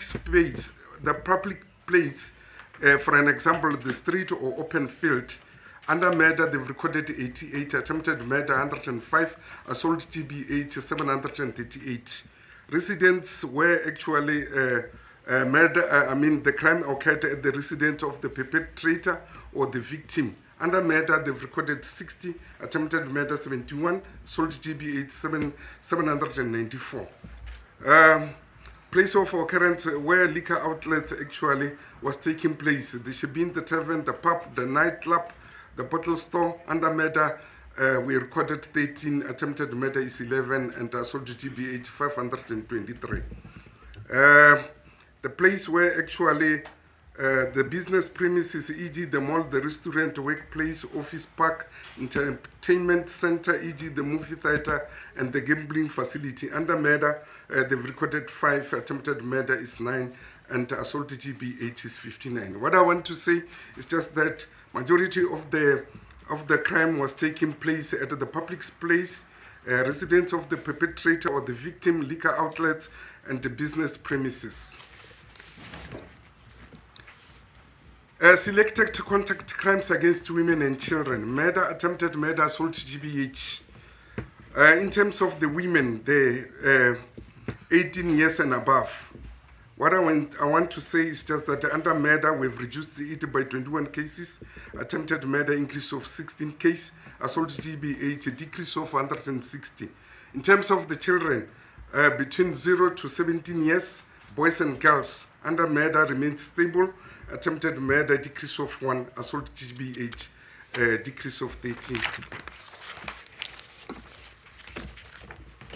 Speaker 5: place, for an example, the street or open field. Under murder, they've recorded 88, attempted murder 105, assault GBH 738. Residents were actually the crime occurred at the residence of the perpetrator or the victim. Under murder, they've recorded 60, attempted murder 71, assault GBH 794. Place of occurrence where liquor outlets actually was taking place. The Shebeen, the tavern, the pub, the nightclub, the bottle store. Under murder, we recorded 13, attempted murder is 11, and assault GBH 523. The place where actually the business premises, e.g. the mall, the restaurant, workplace, office park, entertainment center, e.g. the movie theater, and the gambling facility. Under murder, they've recorded 5, attempted murder is 9, and assault GBH is 59. What I want to say is just that majority of the crime was taking place at the public place, residence of the perpetrator or the victim, liquor outlets, and the business premises. Selected contact crimes against women and children, murder, attempted murder, assault GBH. In terms of the women, the 18 years and above, what I want to say is just that under murder, we've reduced it by 21 cases, attempted murder increase of 16 cases, assault GBH a decrease of 160. In terms of the children, between 0 to 17 years, boys and girls, under murder remains stable, attempted murder decrease of 1, assault GBH decrease of 13.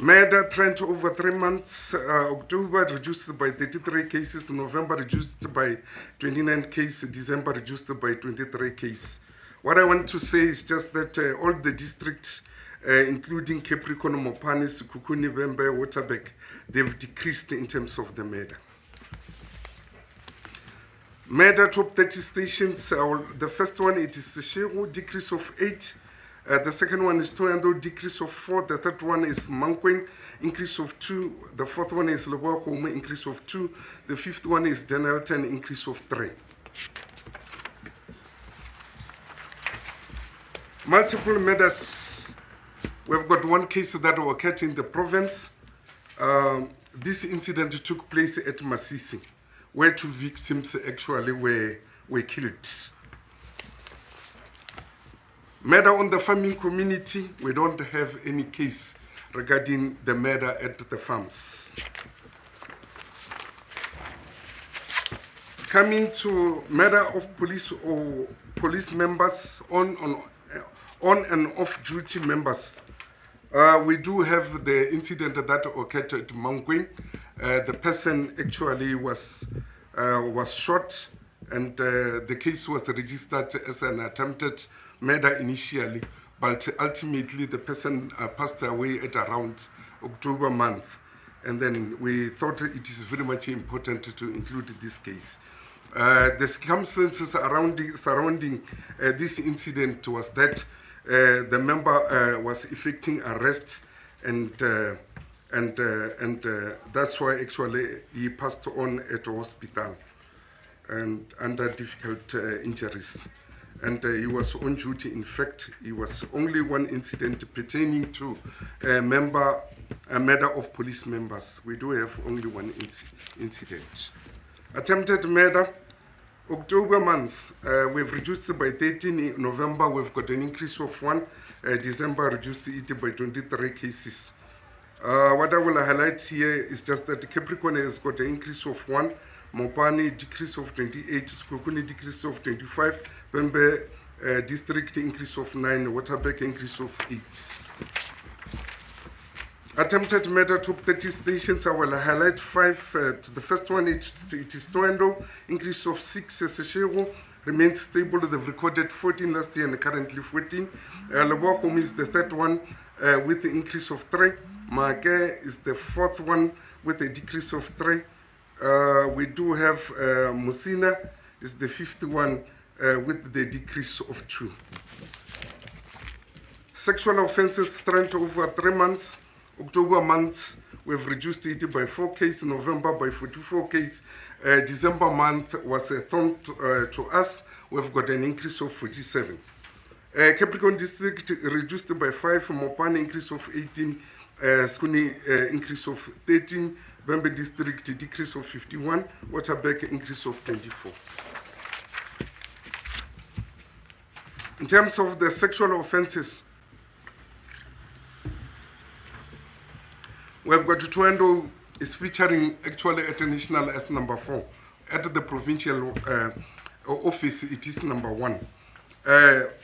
Speaker 5: Murder trend over 3 months, October reduced by 33 cases, November reduced by 29 cases, December reduced by 23 cases. What I want to say is just that all the districts, including Capricorn, Mopane, Sekhukhune, Bembe, Waterberg, they've decreased in terms of the murder. Murder top 30 stations, the first one it is Seshego, decrease of 8. The second one is Toyando, decrease of 4. The third one is Mankweng, increase of 2. The fourth one is Limpopo, increase of 2. The fifth one is Denelton, increase of 3. Multiple murders. We've got one case that occurred in the province. This incident took place at Masisi, where 2 victims actually were killed. Murder on the farming community, we don't have any case regarding the murder at the farms. Coming to murder of police or police members on and off duty members, we do have the incident that occurred at Mankweng. The person actually was shot, and the case was registered as an attempted murder initially, but ultimately the person passed away at around October month. And then we thought it is very much important to include this case. The circumstances surrounding this incident was that the member was effecting arrest, and that's why actually he passed on at the hospital and under difficult injuries. And he was on duty. In fact, it was only one incident pertaining to a murder of police members. We do have only one incident. Attempted murder, October month, we've reduced by 13. In November, we've got an increase of 1. December reduced it by 23 cases. What I will highlight here is just that Capricorn has got an increase of 1, Mopani decrease of 28, Skokuni decrease of 25, Pembe district increase of 9, Waterberg increase of 8. Attempted murder, top 30 stations, I will highlight 5. The first one, it is Toendo, increase of 6. Seshego remains stable. They've recorded 14 last year and currently 14. Lebohom is the third one with the increase of 3. Maake is the fourth one with a decrease of 3. We do have Musina is the fifth one with the decrease of 2. Sexual offenses trend over 3 months. October months, we've reduced it by 4 cases, November by 44 cases. December month was a thorn to us. We've got an increase of 47. Capricorn district reduced by 5, Mopani increase of 18, Skuni increase of 13, Bembe district decrease of 51, Waterberg increase of 24. In terms of the sexual offenses, we have got Toendo is featuring actually at the national as number 4. At the provincial office, it is number 1.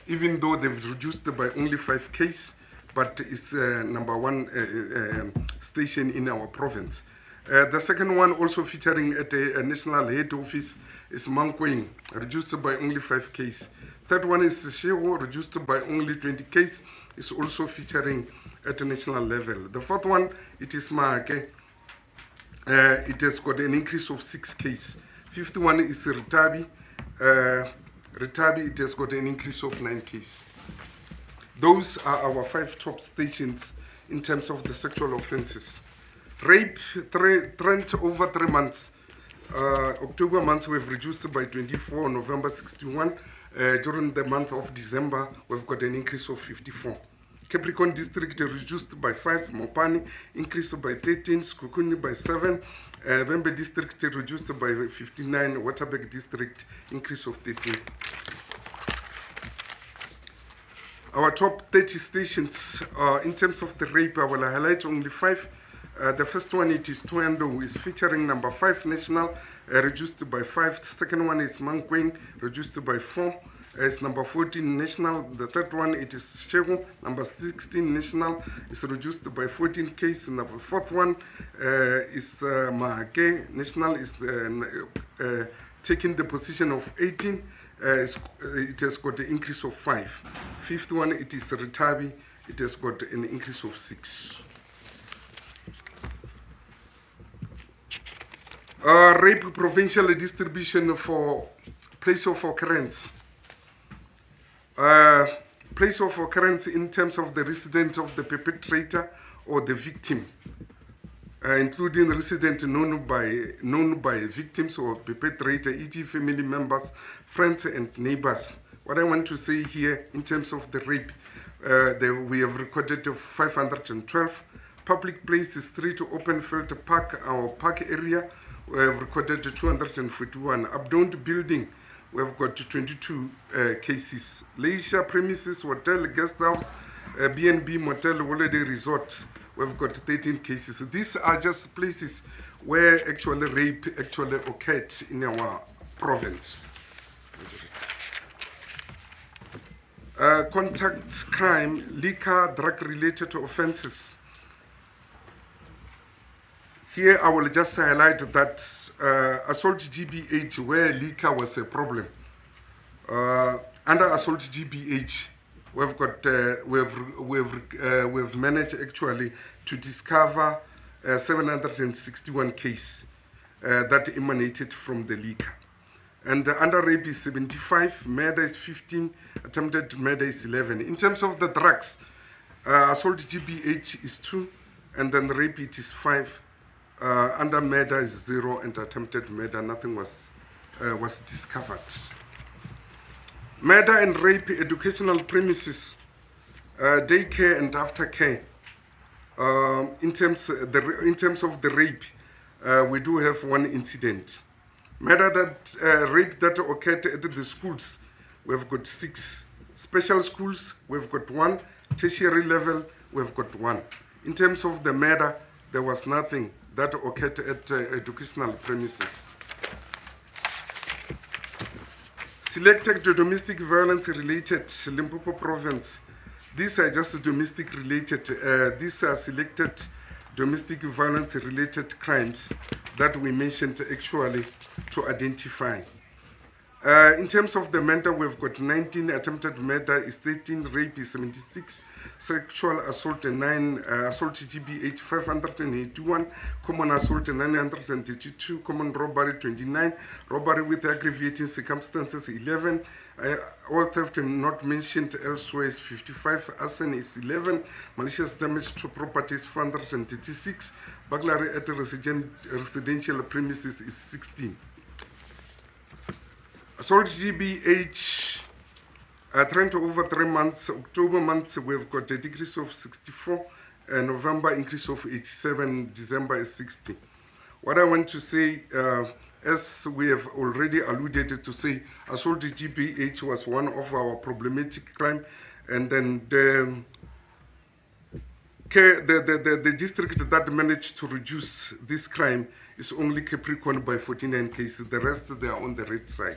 Speaker 5: Even though they've reduced by only 5 cases, but it's number 1 station in our province. The second one also featuring at the national head office is Mankweng, reduced by only 5 cases. Third one is Shego, reduced by only 20 cases. It's also featuring at the national level. The fourth one, it is Maake. It has got an increase of 6 cases. Fifth one is Ritabi. Ritabi, it has got an increase of 9 cases. Those are our 5 top stations in terms of the sexual offenses. Rape trend over 3 months. October month we've reduced by 24, November 61. During the month of December, we've got an increase of 54. Capricorn district reduced by 5, Mopani increased by 13, Skukuni by 7, Bembe district reduced by 59, Waterberg district increase of 13. Our top 30 stations, in terms of the rape, I will highlight only 5. The first one, it is Toendo, is featuring number 5 national, reduced by 5. The second one is Mankweng, reduced by 4. It's number 14 national. The third one, it is Shego, number 16 national, is reduced by 14 cases. And the fourth one is Maake national, is taking the position of 18. It has got an increase of 5. Fifth one, it is Ritabi, it has got an increase of 6. Rape provincial distribution for place of occurrence. Place of occurrence in terms of the resident of the perpetrator or the victim, including resident known by victims or perpetrator, e.g. family members, friends and neighbors. What I want to say here in terms of the rape, we have recorded 512. Public places, street, open field, park, our park area, we have recorded 241. Abandoned building, we have got 22 cases. Leisure premises, hotel, guest house, B&B, motel, holiday resort, we've got 13 cases. These are just places where actually rape actually occurred in our province. Contact crime, liquor, drug-related offenses. Here I will just highlight that assault GB8 where liquor was a problem. Under assault GBH, we've managed actually to discover 761 cases that emanated from the liquor. And under rape is 75, murder is 15, attempted murder is 11. In terms of the drugs, assault GBH is 2, and then rape it is 5. Under murder is 0, and attempted murder, nothing was discovered. Murder and rape, educational premises, daycare and aftercare. In terms of the rape, we do have one incident. Murder rape that occurred at the schools, we've got 6. Special schools, we've got 1. Tertiary level, we've got 1. In terms of the murder, there was nothing that occurred at educational premises. Selected domestic violence related Limpopo province. These are just domestic related. These are selected domestic violence related crimes that we mentioned actually to identify. In terms of the murder, we've got 19, attempted murder is 13, rape is 76, sexual assault 9, assault GBH 581, common assault 932, common robbery 29, robbery with aggravating circumstances 11, all theft not mentioned elsewhere is 55, arson is 11, malicious damage to property is 436, burglary at residential premises is 16. Assault GBH, trend over 3 months. October month, we've got a decrease of 64, November increase of 87, December is 60. What I want to say, as we have already alluded to say, assault GBH was one of our problematic crime, and then the district that managed to reduce this crime is only Capricorn by 49 cases. The rest, they are on the red side.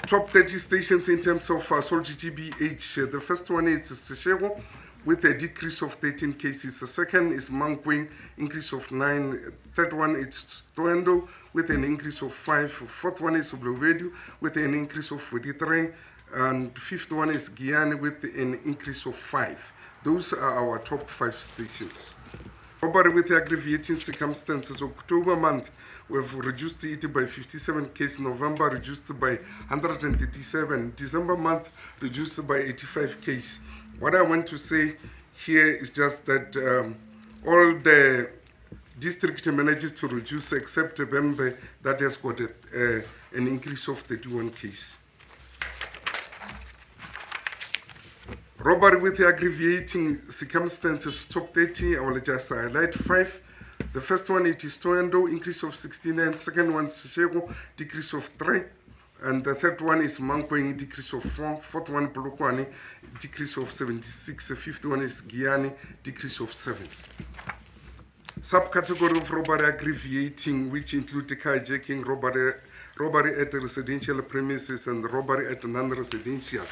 Speaker 5: Top 30 stations in terms of assault GBH. The first one is Seshego with a decrease of 13 cases. The second is Mankweng, increase of 9. Third one is Toendo with an increase of 5. Fourth one is Bluevedu with an increase of 43. And fifth one is Guyana with an increase of 5. Those are our top 5 stations. Robbery with aggravating circumstances. October month, we've reduced it by 57 cases. November reduced by 137. December month reduced by 85 cases. What I want to say here is just that all the district managed to reduce except Bembe that has got an increase of 31 cases. Robbery with aggravating circumstances, top 30, I will just highlight 5. The first one, it is Toendo, increase of 69. Second one, Seshego, decrease of 3. And the third one is Mankweng, decrease of 4. Fourth one, Polokwane, decrease of 76. The fifth one is Guyane, decrease of 7. Subcategory of robbery aggravating, which include carjacking, robbery at residential premises, and robbery at non-residential.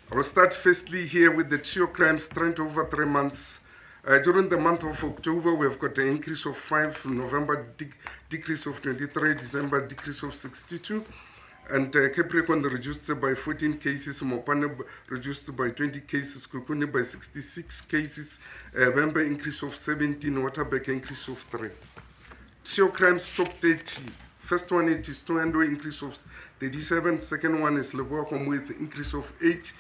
Speaker 5: I will start firstly here with the TIO crimes trend over 3 months. During the month of October, we've got an increase of 5, November decrease of 23, December decrease of 62, and Capricorn reduced by 14 cases, Mopane reduced by 20 cases, Kukuni by 66 cases, Bembe increase of 17, Waterbeck increase of 3. TIO crimes top 30. First one, it is Toendo, increase of 37. Second one is Leboakom with increase of 8.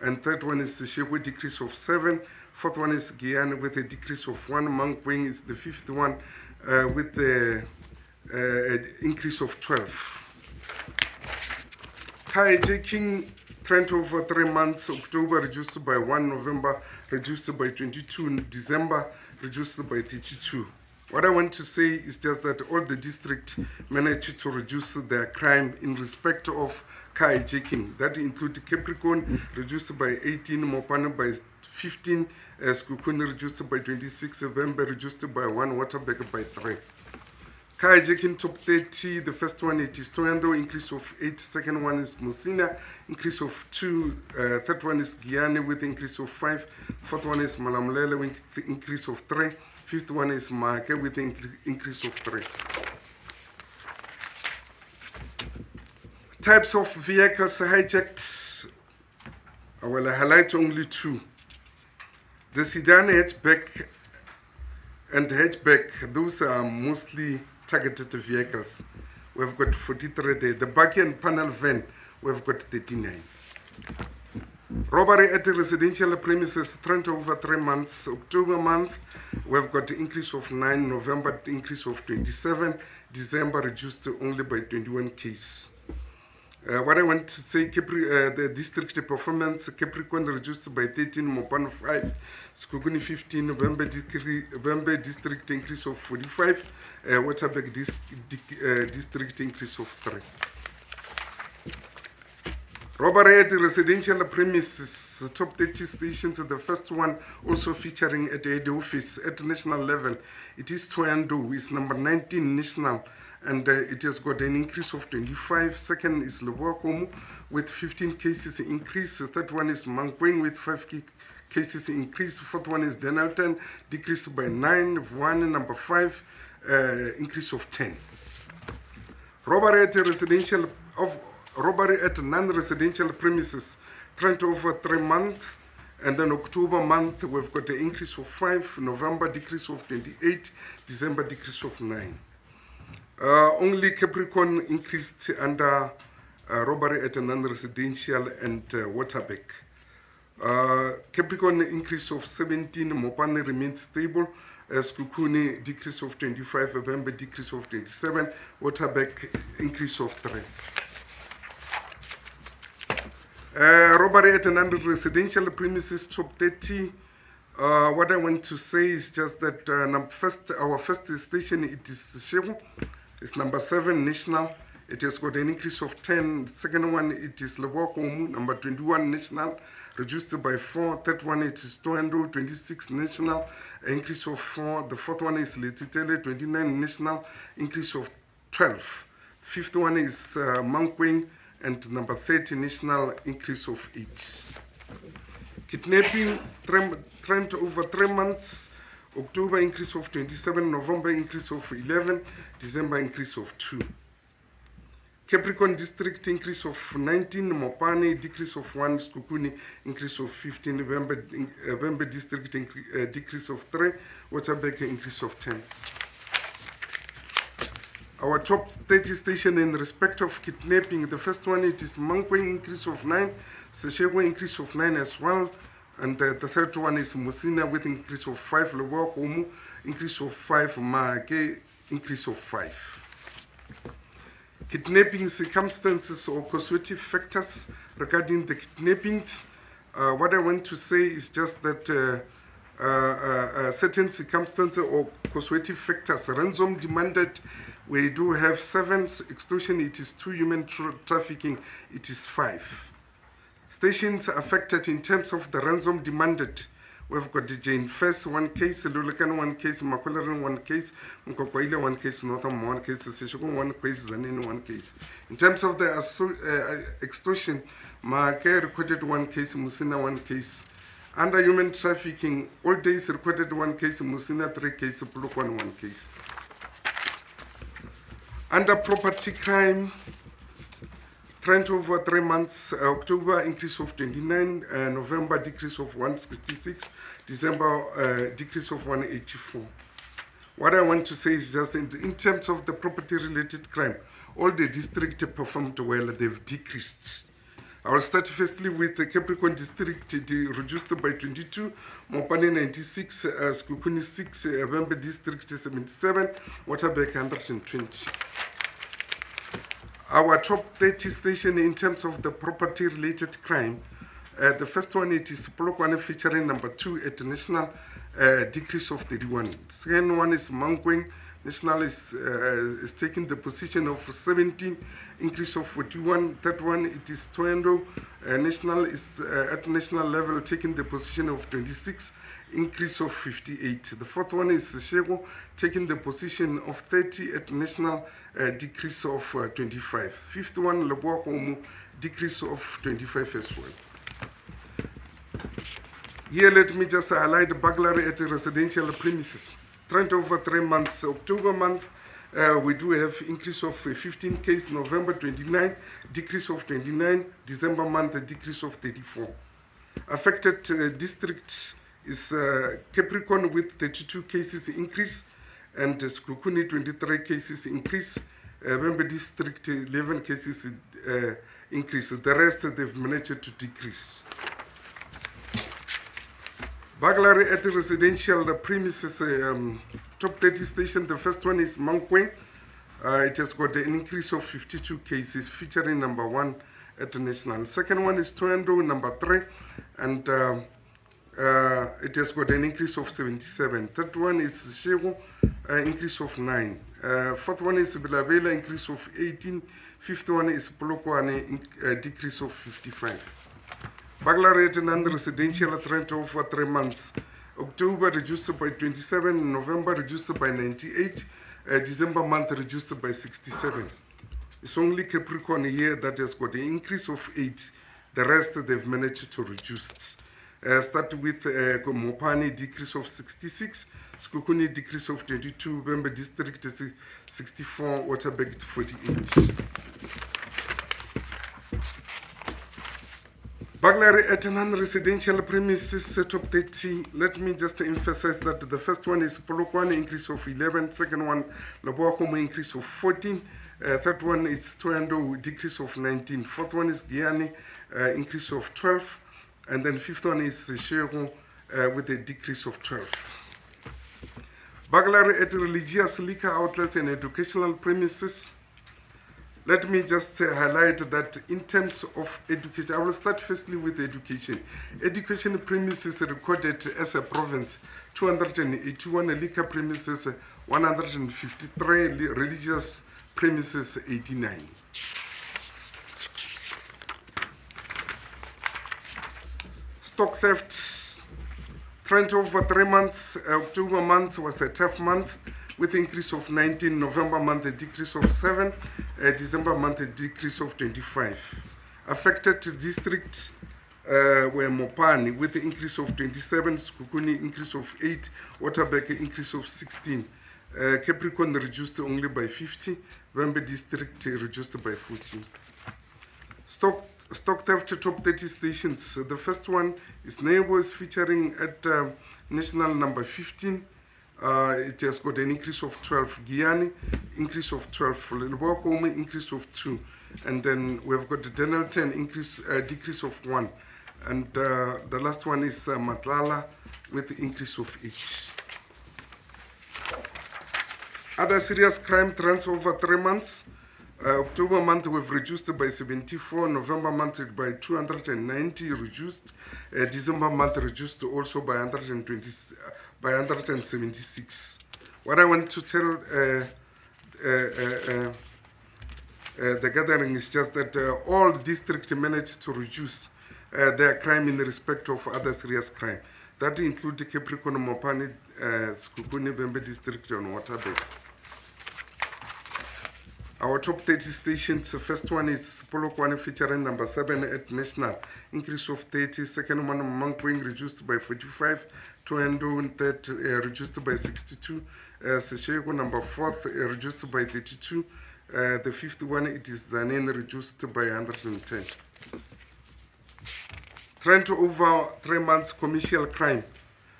Speaker 5: And third one is Seshego, decrease of 7. Fourth one is Guyana with a decrease of 1. Mankweng is the fifth one with the increase of 12. Carjacking trend over 3 months. October reduced by 1. November reduced by 22. December reduced by 32. What I want to say is just that all the districts managed to reduce their crime in respect of carjacking. That includes Capricorn, reduced by 18, Mopane by 15, Skukuni reduced by 26, Bembe reduced by 1, Waterbeck by 3. Carjacking top 30, the first one it is Toendo, increase of 8, second one is Musina, increase of 2, third one is Guyane with increase of 5, fourth one is Malamulele with increase of 3, fifth one is Maake with increase of 3. types of vehicles hijacked, I will highlight only two. The sedan hatchback and hatchback, those are mostly targeted vehicles. We've got 43 there. The buggy and panel van, we've got 39. Robbery at the residential premises, trend over 3 months. October month, we've got an increase of 9, November increase of 27, December reduced only by 21 cases. What I want to say, the district performance, Capricorn reduced by 13, Mopano 5, Skuguni 15, November district increase of 45, Waterberg district increase of 3. Robbery at the residential premises, top 30 stations. The first one also featuring at the head office at national level. It is Toyando, it's number 19 national, and it has got an increase of 25. Second is Limpopo with 15 cases increase. The third one is Mankweng with 5 cases increase. Fourth one is Denelton, decreased by 9. One, number 5, increase of 10. Robbery at the robbery at non-residential premises, trend over 3 months, and then October month we've got an increase of 5, November decrease of 28, December decrease of 9. Only Capricorn increased under robbery at a non-residential and Waterberg. Capricorn increase of 17, Mopane remains stable. Skukuni decrease of 25, November decrease of 27, Waterberg increase of 3. Robbery at a non-residential premises, top 30. What I want to say is just that our first station, it is Shehu. It's number 7 national. It has got an increase of 10. Second one, it is Limpopo, number 21 national, reduced by 4. Third one, it is Toyando, 26 national, increase of 4. The fourth one is Letitele, 29 national, increase of 12. Fifth one is Mankweng, and number 30 national, increase of 8. Kidnapping, trend over 3 months. October increase of 27, November increase of 11, December increase of 2. Capricorn district increase of 19, Mopane decrease of 1, Skukuni increase of 15, November district decrease of 3, Waterberg increase of 10. Our top 30 station in respect of kidnapping, the first one, it is Mankweng increase of 9, Seshego increase of 9 as well, and the third one is Musina with increase of 5, Limpopo increase of 5, Maake increase of 5. Kidnapping circumstances or causative factors regarding the kidnappings. What I want to say is just that certain circumstances or causative factors, ransom demanded, we do have 7, extortion it is 2, human trafficking it is 5. Stations affected in terms of the ransom demanded, we've got the Jane First 1 case, Lulakan 1 case, Makuleran 1 case, Mukokwaile 1 case, Northam 1 case, Seshukun 1 case, Zanin 1 case. In terms of the extortion, Maake recorded 1 case, Musina 1 case. Under human trafficking, all days recorded 1 case, Musina 3 case, Pulukwan 1 case. Under property crime, trend over 3 months, October increase of 29, November decrease of 166, December decrease of 184. What I want to say is just in terms of the property related crime, all the districts performed well, they've decreased. I will start firstly with the Capricorn district, reduced by 22, Mopane 96, Skukuni 6, November district 77, Waterberg 120. Our top 30 station in terms of the property related crime, the first one it is Polokwane featuring number 2 at national, decrease of 31. Second one is Mankweng, national is taking the position of 17, increase of 41. Third one it is Toyando, national is at national level taking the position of 26, increase of 58. The fourth one is Seshego taking the position of 30 at national, decrease of 25. Fifth one, Limpopo, decrease of 25 as well. Here, let me just highlight burglary at the residential premises. Trend over 3 months. October month, we do have increase of 15 case, November 29, decrease of 29, December month, a decrease of 34. Affected district is Capricorn with 32 cases increase, and Sekhukhune 23 cases increase. Member district 11 cases increase. The rest they've managed to decrease. Burglary at residential premises, top 30 station. The first one is Mankweng. It has got an increase of 52 cases, featuring number 1 at the national. Second one is Toendo, number 3, and it has got an increase of 77. Third one is Shego, increase of 9. Fourth one is Bilabela, increase of 18. Fifth one is Polokwane, decrease of 55. Burglary at non-residential trend over 3 months. October reduced by 27, November reduced by 98, December month reduced by 67. It's only Capricorn here that has got an increase of 8. The rest they've managed to reduce. Start with Mopani, decrease of 66, Sekhukhune decrease of 22, Bembe district is 64, Waterberg 48. Burglary at non-residential premises, top 30. Let me just emphasize that the first one is Polokwane, increase of 11. Second one, Leboahomo, increase of 14. Third one is Toendo, decrease of 19. Fourth one is Giani, increase of 12. And then fifth one is Shego, with a decrease of 12. Burglary at religious liquor outlets and educational premises. Let me just highlight that in terms of education, I will start firstly with education. Education premises recorded as a province, 281 liquor premises, 153 religious premises, 89. Stock thefts, trend over 3 months. October month was a tough month with increase of 19, November month a decrease of 7, December month a decrease of 25. Affected district were Mopani with the increase of 27, Sekhukhune increase of 8, Waterberg increase of 16. Capricorn reduced only by 50, Vembe district reduced by 14. Stock theft top 30 stations. The first one is Neighbors, featuring at national number 15. It has got an increase of 12. Giani, increase of 12. Leboahomo, increase of 2. And then we've got the Denelton, decrease of 1. And the last one is Matlala with the increase of 8. Other serious crime trends over 3 months. October month we've reduced by 74, November month by 290 reduced, December month reduced also by 176. What I want to tell the gathering is just that all districts managed to reduce their crime in respect of other serious crime. That includes Capricorn, Mopani, Sekhukhune, Bembe district and Waterberg. Our top 30 stations, the first one is Polokwane, featuring number 7 at national, increase of 30. Second one, Mankweng, reduced by 45. Toendo, third, reduced by 62. Seshego, number 4th, reduced by 32. The fifth one, it is Zanen, reduced by 110. Trend over 3 months, commercial crime.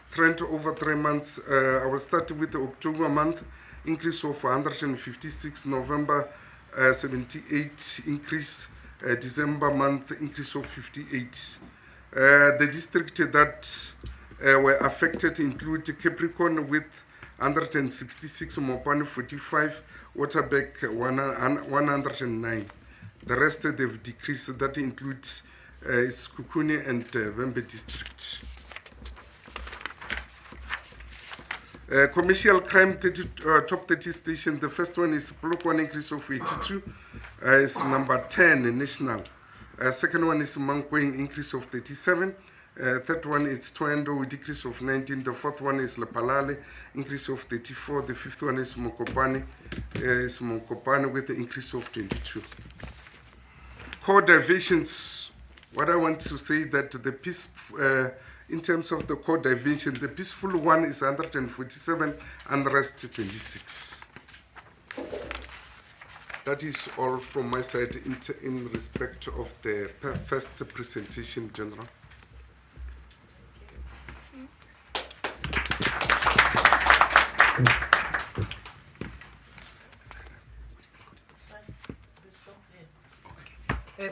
Speaker 5: Trend over 3 months, I will start with the October month. Increase of 156, November 78 increase, December month increase of 58. The district that were affected include Capricorn with 166, Mopani 45, Waterberg 109. The rest they've decreased. That includes Sekhukhune and Vembe district. Commercial crime, top 30 station. The first one is Polokwane, increase of 82. It's number 10 national. Second one is Mankweng, increase of 37. Third one is Toendo, decrease of 19. The fourth one is Lepalale, increase of 34. The fifth one is Mokopane, with the increase of 22. Core diversions. What I want to say that the peace. In terms of the core diversion, the peaceful one is 147, unrest 26. That is all from my side in respect of the first presentation, General.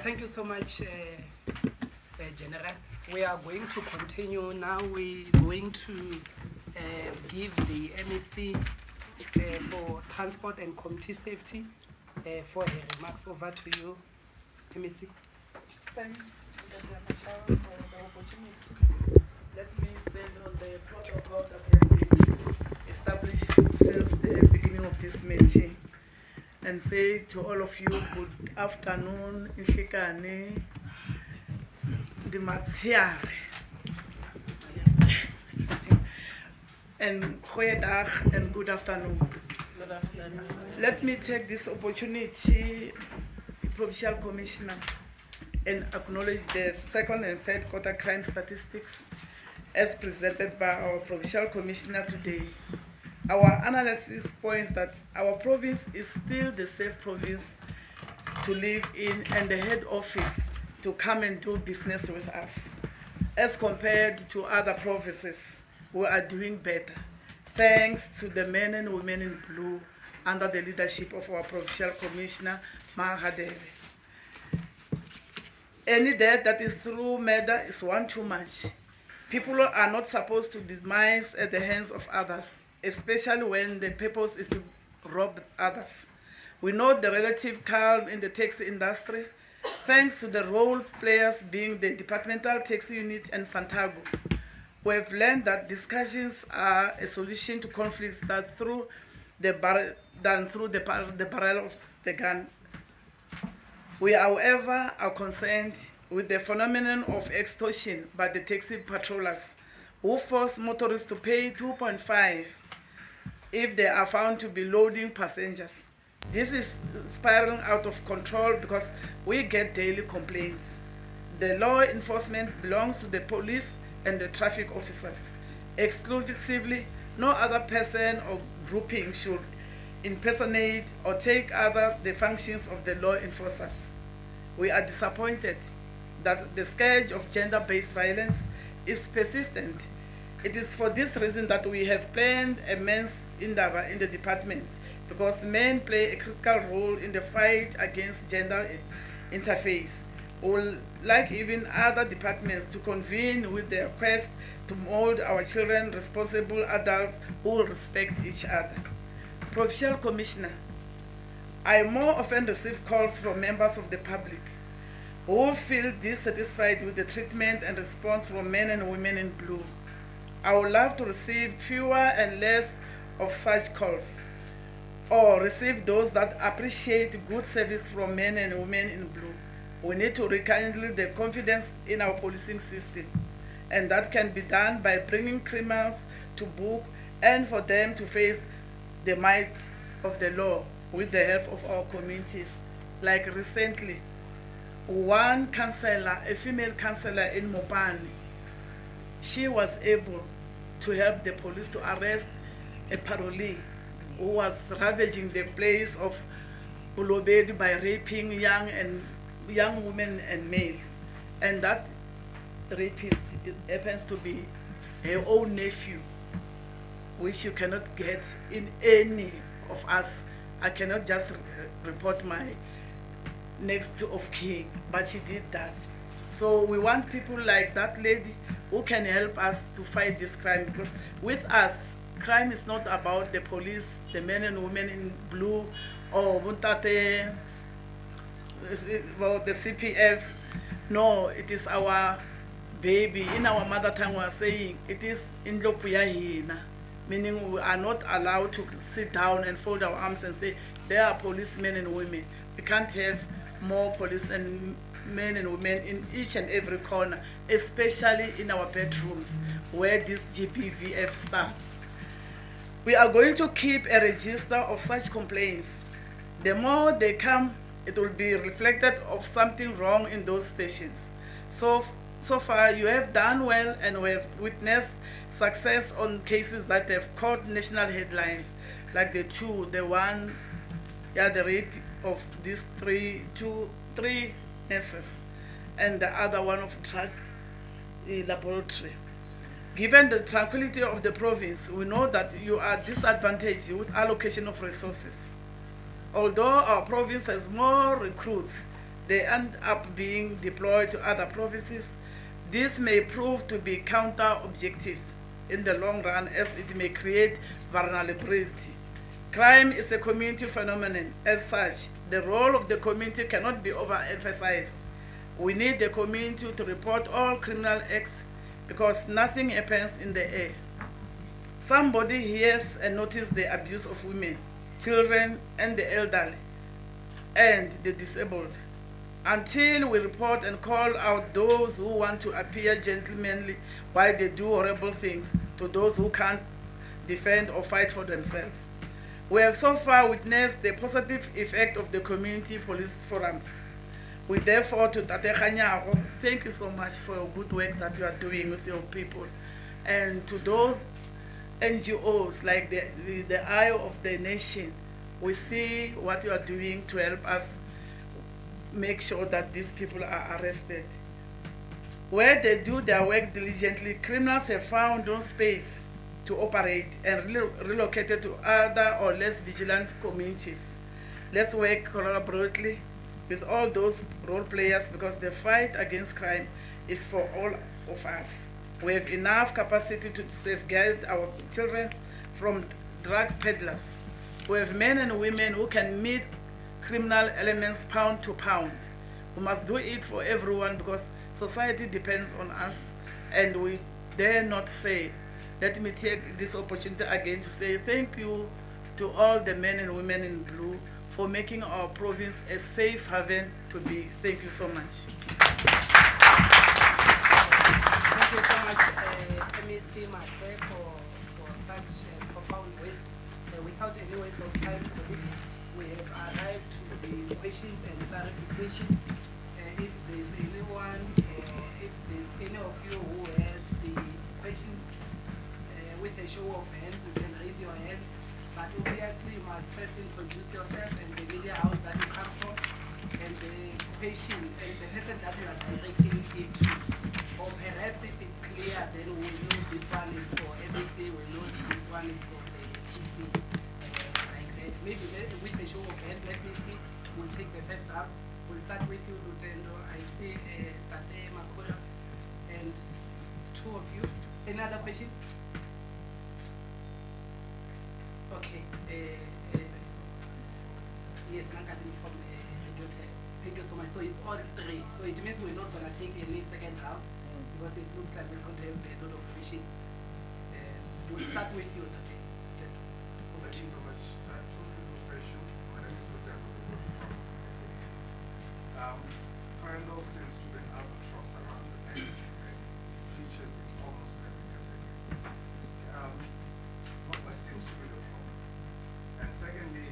Speaker 1: Thank you so much, General. We are going to continue now. We're going to give the MEC for Transport and Community Safety for her remarks. Over to you, MEC.
Speaker 4: Thanks, Michelle, for the opportunity. Let me stand on the protocol that has been established since the beginning of this meeting and say to all of you, good afternoon, Nshikane, the Matsiare, and goeiedag and good afternoon. Good afternoon. Let me take this opportunity, Provincial Commissioner, and acknowledge the second and third quarter crime statistics as presented by our Provincial Commissioner today. Our analysis points that our province is still the safe province to live in and the head office to come and do business with us, as compared to other provinces who are doing better, thanks to the men and women in blue under the leadership of our Provincial Commissioner, Mahadeve. Any death that is through murder is one too much. People are not supposed to demise at the hands of others, especially when the purpose is to rob others. We know the relative calm in the taxi industry, thanks to the role players being the departmental taxi unit and Santago. We have learned that discussions are a solution to conflicts than through the barrel of the gun. We, however, are concerned with the phenomenon of extortion by the taxi patrollers who force motorists to pay 2.5 if they are found to be loading passengers. This is spiraling out of control because we get daily complaints. The law enforcement belongs to the police and the traffic officers. Exclusively, no other person or grouping should impersonate or take other the functions of the law enforcers. We are disappointed that the scourge of gender-based violence is persistent. It is for this reason that we have planned a men's endeavor in the department, because men play a critical role in the fight against gender interface. We would like even other departments to convene with their quest to mold our children responsible adults who will respect each other. Provincial Commissioner, I more often receive calls from members of the public who feel dissatisfied with the treatment and response from men and women in blue. I would love to receive fewer and less of such calls, or receive those that appreciate good service from men and women in blue. We need to rekindle the confidence in our policing system, and that can be done by bringing criminals to book and for them to face the might of the law with the help of our communities. Like recently, one councillor, a female councillor in Mopani, she was able to help the police to arrest a parolee who was ravaging the place of Ulobedi by raping young women and males. And that rapist, it happens to be her own nephew, which you cannot get in any of us. I cannot just report my next of kin, but she did that. So we want people like that lady who can help us to fight this crime, because with us, crime is not about the police, the men and women in blue, or Buntate, well, the CPFs. No, it is our baby. In our mother tongue, we are saying it is in Lopuyahina, meaning we are not allowed to sit down and fold our arms and say there are policemen and women. We can't have more police and men and women in each and every corner, especially in our bedrooms where this GPVF starts. We are going to keep a register of such complaints. The more they come, it will be reflected of something wrong in those stations. So far you have done well, and we have witnessed success on cases that have caught national headlines, like the one, the rape
Speaker 6: of these three nurses and the other one of drug laboratory. Given the tranquility of the province, we know that you are disadvantaged with allocation of resources. Although our province has more recruits, they end up being deployed to other provinces. This may prove to be counter-objectives in the long run, as it may create vulnerability. Crime is a community phenomenon. As such, the role of the community cannot be overemphasized. We need the community to report all criminal acts because nothing happens in the air. Somebody hears and notices the abuse of women, children, and the elderly, and the disabled. Until we report and call out those who want to appear gentlemanly while they do horrible things to those who can't defend or fight for themselves. We have so far witnessed the positive effect of the community police forums. We therefore, to Tate Khanyago, thank you so much for your good work that you are doing with your people. And to those NGOs like the Eye of the Nation, we see what you are doing to help us make sure that these people are arrested. Where they do their work diligently, criminals have found no space to operate and relocated to other or less vigilant communities. Let's work collaboratively with all those role players because the fight against crime is for all of us. We have enough capacity to safeguard our children from drug peddlers. We have men and women who can meet criminal elements pound to pound. We must do it for everyone because society depends on us and we dare not fail. Let me take this opportunity again to say thank you to all the men and women in blue for making our province a safe haven to be. Thank you so much.
Speaker 1: Thank you so much, MEC Matre, for such profound work. Without any waste of time, colleagues, we have arrived to the questions and clarification. If there's anyone, if there's any of you who has the questions, with a show of hands, you can raise your hand. But obviously, you must first introduce yourself and the media house that you come from, and the question, and the person that you are directing it to. Or perhaps if it's clear, then we know this one is for ABC, we know this one is for the PC. Like that. Maybe with a show of hands, let me see. We'll take the first round. We'll start with you, Lutendo. I see Tate Makura and two of you. Any other question? Okay. Yes, Nankadin from Regiotel. Thank you so much. So it's all three. So it means we're not going to take any second round because it looks like we don't have a lot of questions. We'll start with you, Tate. Over to you.
Speaker 7: Thank you so much. Two simple questions. My name is Lutendo from SABC. Triangle seems to be an albatross around the neck and features in almost every category. What seems to be the problem? And secondly,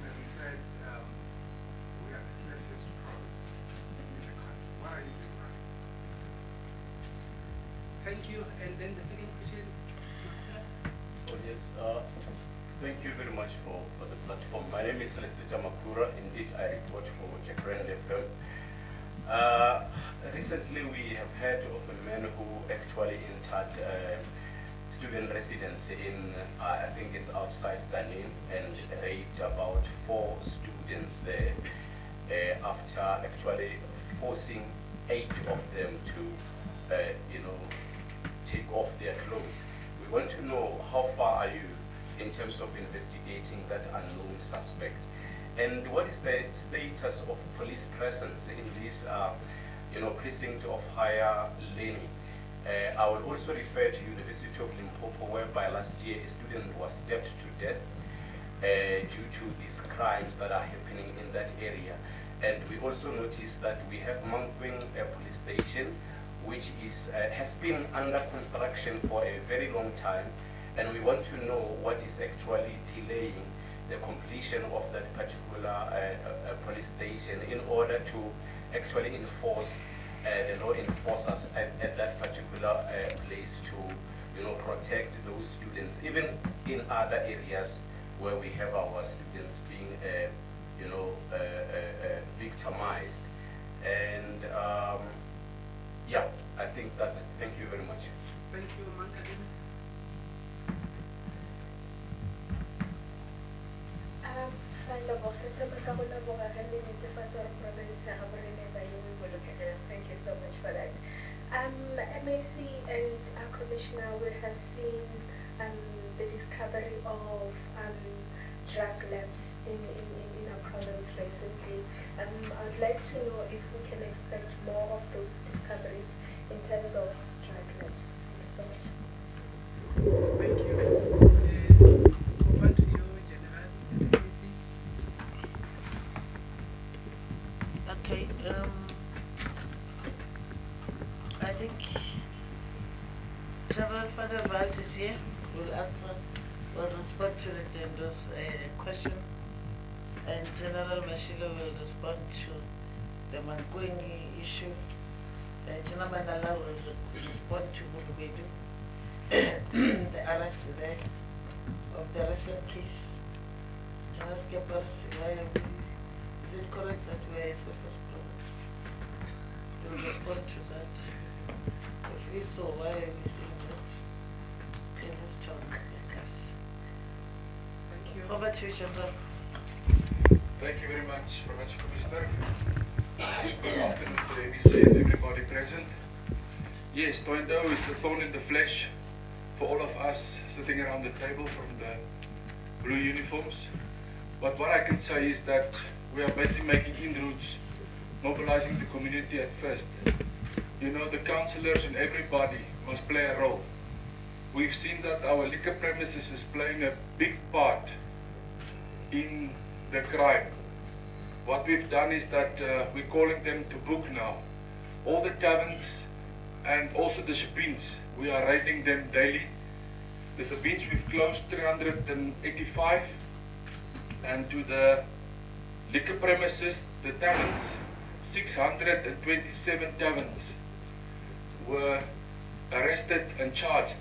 Speaker 7: as you said, we are the safest province in the country. What are you doing right?
Speaker 1: Thank you. And then the second question.
Speaker 8: Oh, yes. Thank you very much for the platform. My name is Lesita Makura. Indeed, I report for Jacaranda FM. Recently, we have heard of a man who actually entered student residence in, I think it's outside Zanin, and raped about 4 students there after actually forcing 8 of them to, take off their clothes. We want to know how far are you in terms of investigating that unknown suspect, and what is the status of police presence in this, precinct of higher learning. I will also refer to University of Limpopo, whereby last year a student was stabbed to death due to these crimes that are happening in that area. And we also noticed that we have Mankweng police station, which has been under construction for a very long time, and we want to know what is actually delaying the completion of that particular police station in order to actually enforce the law enforcers at that particular place to protect those students, even in other areas where we have our students being you know, victimized. And yeah, I think that's it. Thank you very much.
Speaker 1: Thank you, Mankadini.
Speaker 9: Thank you so much for that. MAC and our Commissioner, we have seen the discovery of drug labs in our province recently. I'd like to know if we can expect more of those discoveries in terms of drug labs. Thank you so much.
Speaker 1: Thank you. Over to you, General.
Speaker 4: Okay, I think General Father Valt is here, will answer, will respond to the Tendo's question, and General Mashilo will respond to the Mankwingi issue. General Mandala will respond to Bulubedu, the arrest there of the recent case. General Skeppers, is it correct that we are a surface province? We will respond to that. If so, why are we saying that? Okay, let's talk. Yes.
Speaker 1: Thank you.
Speaker 4: Over to you, General.
Speaker 10: Thank you very much, Provincial Commissioner. Good afternoon to the ABC and everybody present. Yes, Toindo is the thorn in the flesh for all of us sitting around the table from the blue uniforms. But what I can say is that we are basically making inroads, mobilizing the community at first. You know, the councillors and everybody must play a role. We've seen that our liquor premises is playing a big part in the crime. What we've done is that we're calling them to book now. All the taverns and also the shopins, we are rating them daily. The shopins we've closed 385, and to the liquor premises, the taverns, 627 taverns were arrested and charged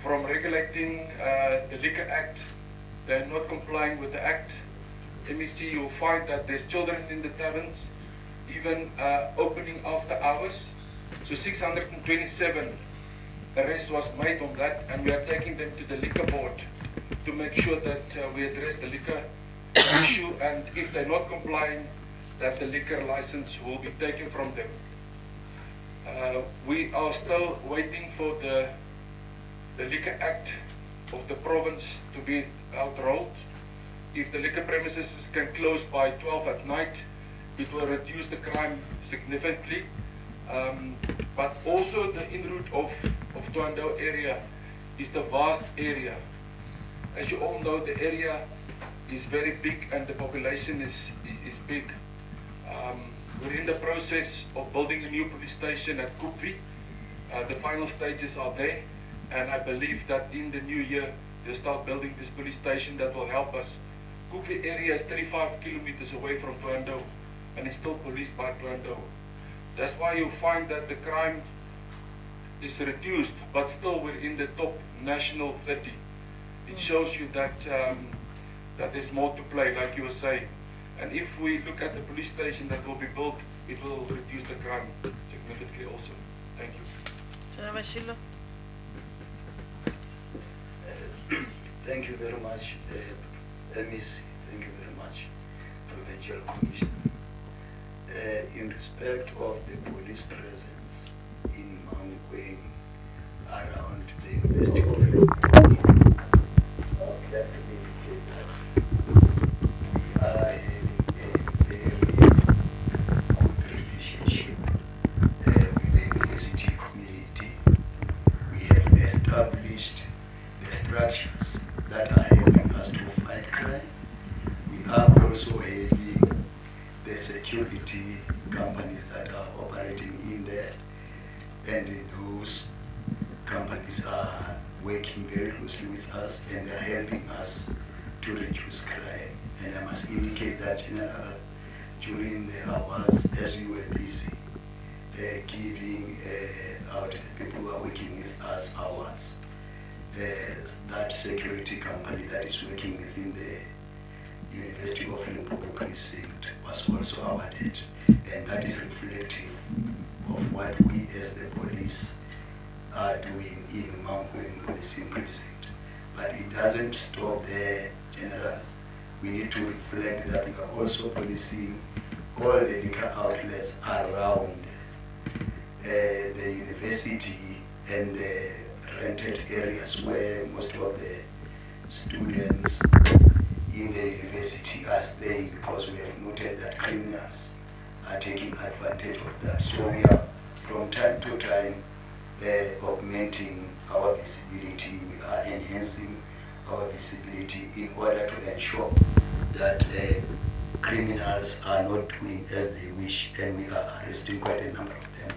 Speaker 10: from regulating the Liquor Act. They're not complying with the Act. MEC, you'll find that there's children in the taverns, even opening after hours. So 627 arrests was made on that, and we are taking them to the liquor board to make sure that we address the liquor issue, and if they're not complying, that the liquor license will be taken from them. We are still waiting for the Liquor Act of the province to be outrolled. If the liquor premises can close by 12 at night, it will reduce the crime significantly. But also the inroad of Toindo area is the vast area. As you all know, the area is very big and the population is big. We're in the process of building a new police station at Kupvi. The final stages are there, and I believe that in the new year they'll start building this police station that will help us. Kupvi area is 35 kilometers away from Toindo and is still policed by Toindo. That's why you find that the crime is reduced, but still we're in the top national 30. It shows you that that there's more to play, like you were saying. And if we look at the police station that will be built, it will reduce the crime significantly also. Thank you.
Speaker 4: General Mashilo.
Speaker 11: Thank you very much, MEC. Thank you very much, Provincial Commissioner. In respect of the police presence in Mankweng around the University of Limpopo, I would like to indicate that we are having a very good relationship with the university community. We have established the structures that are helping us to fight crime. We are also having the security companies that are operating in there, and those companies are working very closely with us and they're helping us to reduce crime. And I must indicate that, General, during the hours as you were busy giving out the people who are working with us hours, that security company that is working within the University of Limpopo precinct was also awarded, and that is reflective of what we as the police are doing in Mankweng Policing Precinct. But it doesn't stop there, General. We need to reflect that we are also policing all the liquor outlets around the university and the rented areas where most of the students in the university are staying, because we have noted that criminals are taking advantage of that. So we are from time to time augmenting our visibility, we are enhancing our visibility in order to ensure that criminals are not doing as they wish, and we are arresting quite a number of them.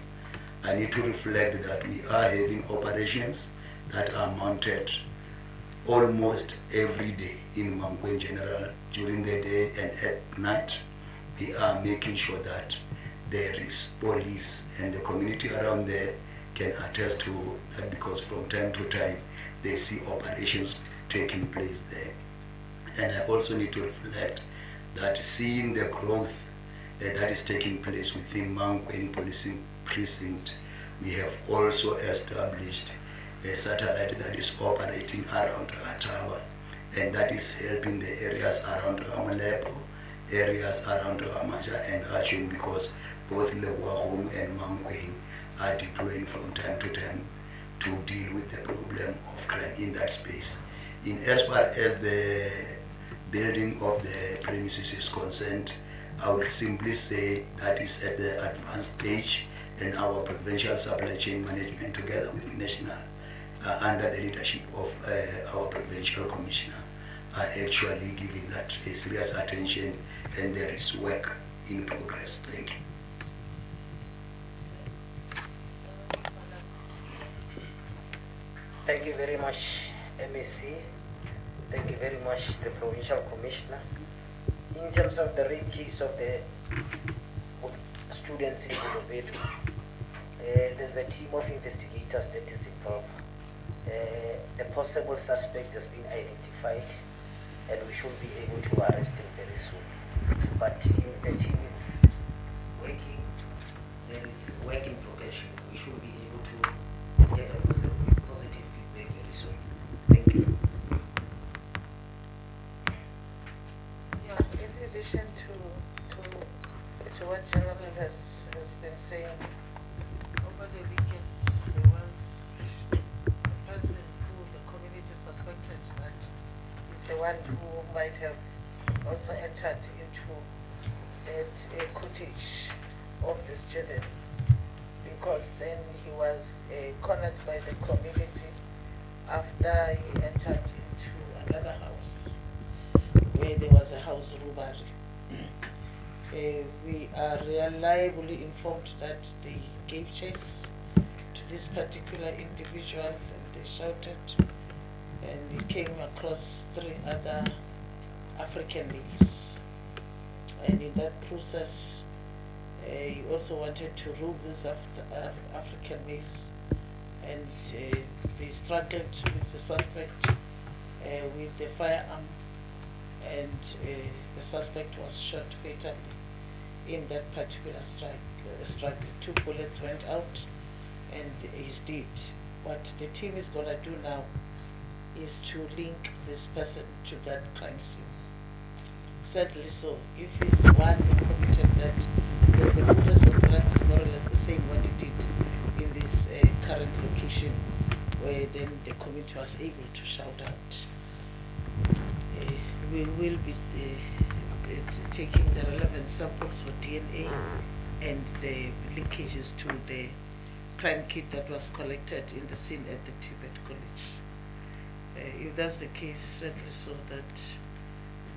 Speaker 11: I need to reflect that we are having operations that are mounted almost every day in Mankweng General, during the day and at night. We are making sure that there is police, and the community around there can attest to that, because from time to time they see operations taking place there. And I also need to reflect that seeing the growth that is taking place within Mankweng Policing Precinct, we have also established a satellite that is operating around Ratawa, and that is helping the areas around Ramolepo, areas around Ramaja and Rachel, because both Lebuahom and Mankweng are deploying from time to time to deal with the problem of crime in that space. In as far as the building of the premises is concerned, I would simply say that is at the advanced stage, and our provincial supply chain management together with national under the leadership of our provincial commissioner are actually giving that a serious attention, and there is work in progress. Thank you.
Speaker 12: Thank you very much, MEC. Thank you very much, the Provincial Commissioner. In terms of the rape case of the students in Limpopo, there's a team of investigators that is involved. The possible suspect has been identified, and we should be able to arrest him very soon. But the team is working. There is work in progression. We should be able to get a positive feedback very soon. Thank you.
Speaker 4: Yeah, in addition to what General has been saying, over the weekend there was a person who the community suspected that is the one who might have also entered into that cottage of this children, because then he was cornered by the community after he entered into another house where there was a house robbery. We are reliably informed that they gave chase to this particular individual, and they shouted, and he came across 3 other African males. And in that process, he also wanted to rob these African males, and they struggled with the suspect with the firearm, and the suspect was shot fatally in that particular struggle. 2 bullets went out, and he's dead. What the team is going to do now is to link this person to that crime scene. Sadly so, if he's the one who committed that, because the modus operandi is more or less the same what he did in this current location, where then the community was able to shout out. We will be taking the relevant samples for DNA and the linkages to the crime kit that was collected in the scene at the Tibet College. If that's the case, sadly so,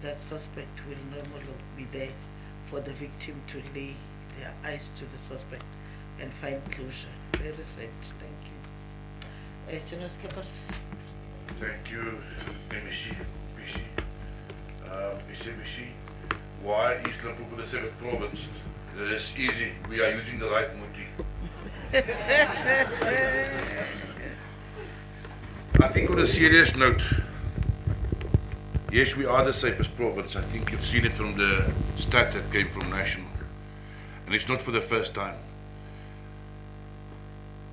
Speaker 4: that suspect will no longer be there for the victim to lay their eyes to the suspect and find closure. Very sad. Thank you. General Skippers.
Speaker 3: Thank you, MEC, BC. SABC, why is Limpopo the 7th province? It is easy. We are using the right muti. I think on a serious note, Yes, we are the safest province. I think you've seen it from the stats that came from National. And it's not for the first time.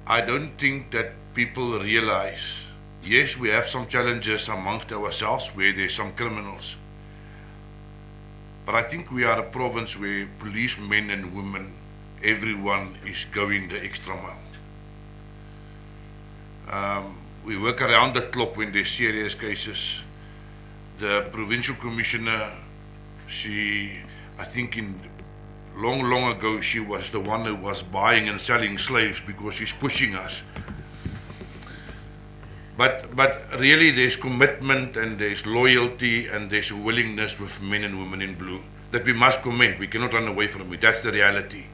Speaker 3: I don't think that people realize, yes, we have some challenges amongst ourselves where there's some criminals. But I think we are a province where policemen and women, everyone is going the extra mile. We work around the clock when there's serious cases. The provincial commissioner, I think long ago, she was the one who was buying and selling slaves because she's pushing us. But really there's commitment and there's loyalty and there's a willingness with men and women in blue that we must commend. We cannot run away from it. That's the reality.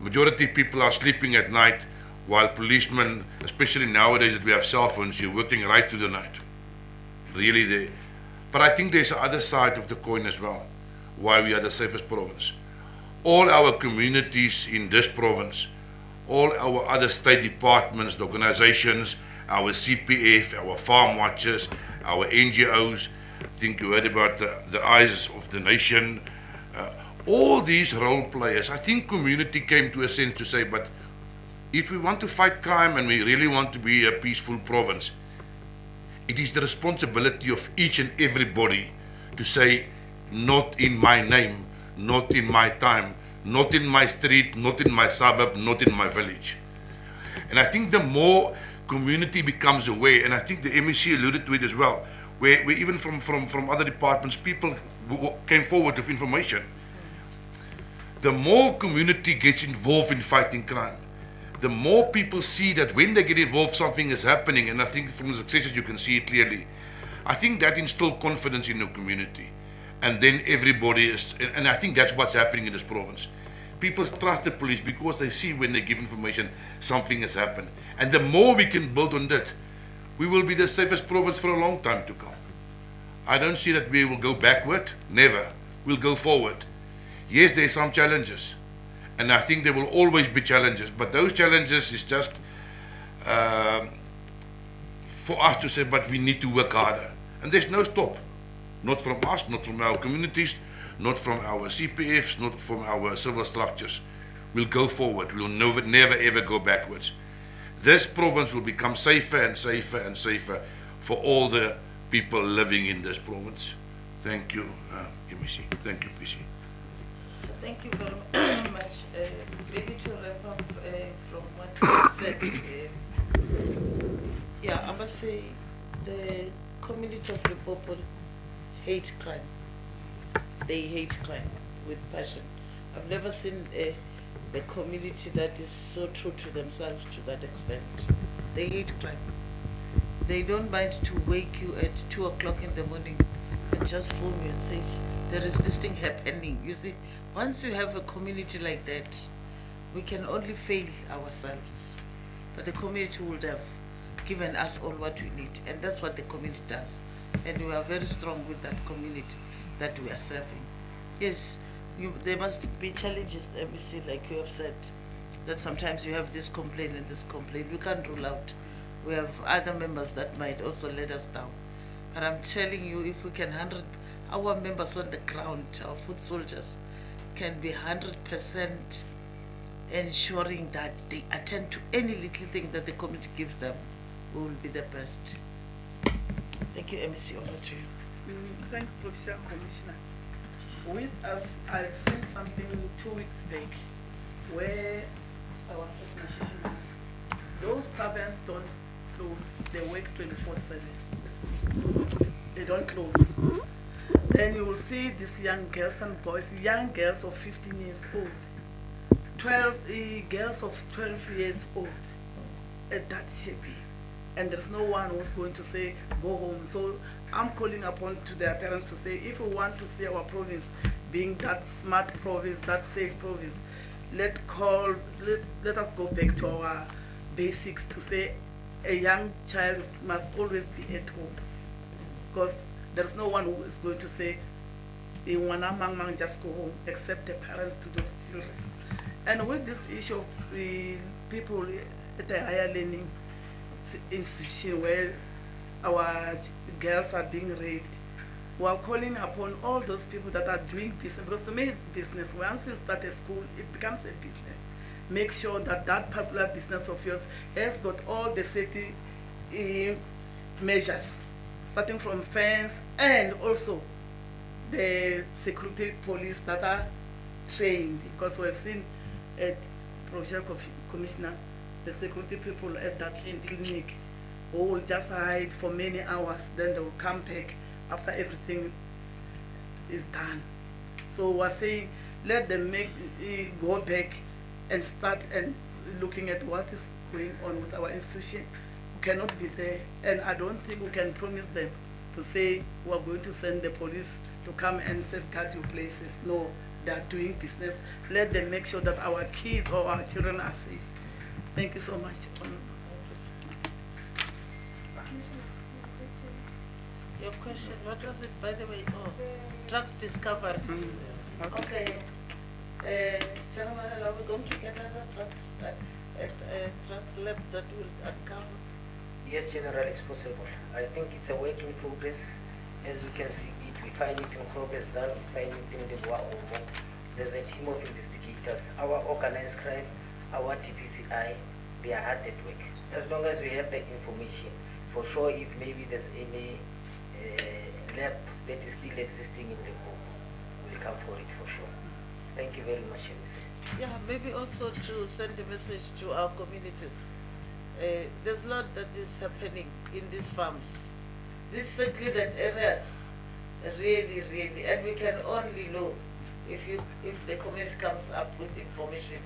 Speaker 3: Majority of people are sleeping at night while policemen, especially nowadays that we have cell phones, you're working right through the night. Really there. But I think there's the other side of the coin as well, why we are the safest province. All our communities in this province, all our other state departments, the organizations, our CPF, our farm watchers, our NGOs, I think you heard about the Eyes of the Nation, all these role players. I think community came to a sense to say, but if we want to fight crime and we really want to be a peaceful province, it is the responsibility of each and everybody to say, not in my name, not in my time, not in my street, not in my suburb, not in my village. And I think the more community becomes aware, and I think the MEC alluded to it as well, where even from other departments, people came forward with information. The more community gets involved in fighting crime, the more people see that when they get involved, something is happening, and I think from the successes you can see it clearly. I think that instills confidence in the community, and then everybody is, and I think that's what's happening in this province. People trust the police because they see when they give information, something has happened. And the more we can build on that, we will be the safest province for a long time to come. I don't see that we will go backward, never. We'll go forward. Yes, there are some challenges. And I think there will always be challenges, but those challenges is just for us to say, but we need to work harder. And there's no stop. Not from us, not from our communities, not from our CPFs, not from our civil structures. We'll go forward. We'll never ever go backwards. This province will become safer and safer and safer for all the people living in this province. Thank you, MEC. Thank you, PC.
Speaker 4: Thank you very much. Maybe to wrap up from what you said, yeah, I must say the community of Limpopo hate crime. They hate crime with passion. I've never seen a community that is so true to themselves to that extent. They hate crime. They don't mind to wake you at 2 o'clock in the morning and just phone you and says, there is this thing happening. You see, once you have a community like that, we can only fail ourselves. But the community would have given us all what we need. And that's what the community does. And we are very strong with that community that we are serving. Yes, there must be challenges, MEC, like you have said, that sometimes you have this complaint and this complaint. We can't rule out. We have other members that might also let us down. But I'm telling you, if we can our members on the ground, our foot soldiers, can be 100% ensuring that they attend to any little thing that the community gives them, we will be the best. Thank you, MEC, over to you.
Speaker 6: Thanks, Provincial Commissioner. With us, I've seen something 2 weeks back where I was at Nashishima. Those taverns don't close, they work 24/7. They don't close. Then you will see these young girls and boys, young girls of 15 years old, 12 girls of 12 years old, at that shapey. And there's no one who's going to say, go home. So I'm calling upon to their parents to say, if we want to see our province being that smart province, that safe province, let us go back to our basics to say a young child must always be at home. Because there's no one who is going to say, just go home, except the parents to those children. And with this issue of people at a higher learning institution where our girls are being raped, We are calling upon all those people that are doing business, because to me it's business. Once you start a school, it becomes a business. Make sure that that particular business of yours has got all the safety measures, starting from fence and also the security police that are trained, because we have seen at Provincial Commissioner, the security people at that clinic who will just hide for many hours, then they will come back after everything is done. So we're saying let them go back and start and looking at what is going on with our institution. We cannot be there, and I don't think we can promise them to say we're going to send the police to come and safeguard your places. No, they are doing business. Let them make sure that our kids or our children are safe. Thank you so much.
Speaker 4: Your question, what was it, by the way? Oh, drugs discovery. Okay. Gentlemen, are we going to get another drugs lab that will uncover?
Speaker 12: Yes, General, it's possible. I think it's a work in progress. As you can see, we find it in progress done, we find it in the war. There's a team of investigators. Our organized crime, our TPCI, they are hard at work. As long as we have the information, for sure, if maybe there's any lab that is still existing in Limpopo, we'll come for it for sure. Thank you very much, Elise.
Speaker 4: Yeah, maybe also to send a message to our communities. There's a lot that is happening in these farms. These secluded areas, really, and we can only know if the community comes up with information.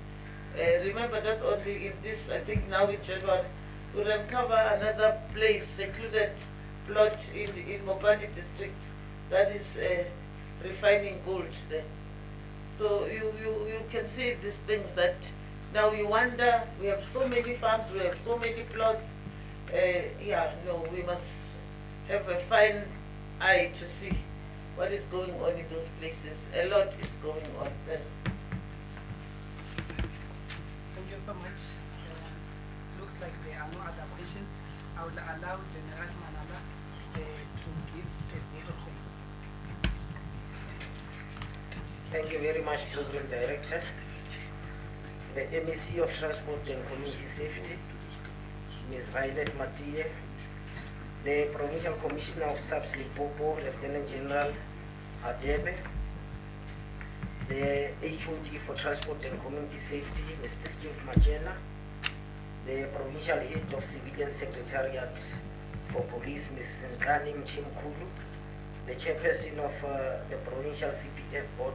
Speaker 4: Remember that only in this, I think now in January, we'll uncover another place, secluded plot in Mopani district that is refining gold there. So you can see these things that now you wonder, we have so many farms, we have so many plots. We must have a fine eye to see what is going on in those places. A lot is going on. Thanks.
Speaker 1: Thank you so much. Looks like there are no other questions. I will allow General Manala to give a vote of thanks.
Speaker 12: Thank you very much, Program Director. The MEC of Transport and Community Safety, Ms. Violet Mathieu, the Provincial Commissioner of SAPS Limpopo, Lieutenant General Adebe, the HOD for Transport and Community Safety, Mr. Steve Machena, the Provincial Head of Civilian Secretariat for Police, Mrs. Nkani Mchimkulu, the Chairperson of the Provincial CPF Board,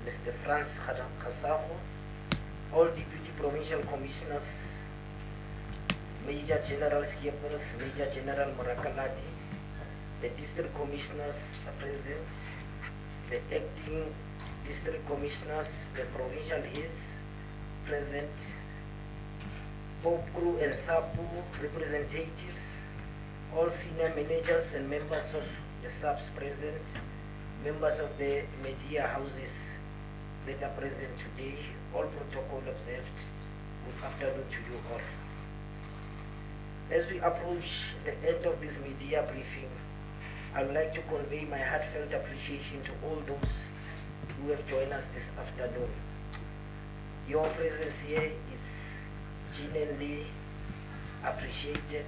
Speaker 12: Mr. Franz Kasaho, all Deputy Provincial Commissioners, Major General Skippers, Major General Murakaladi, the District Commissioners present, the Acting District Commissioners, the Provincial Heads present, Bob Crew and SAPU representatives, all senior managers and members of the SAPs present, members of the media houses that are present today, all protocol observed. Good afternoon to you all. As we approach the end of this media briefing, I would like to convey my heartfelt appreciation to all those who have joined us this afternoon. Your presence here is genuinely appreciated.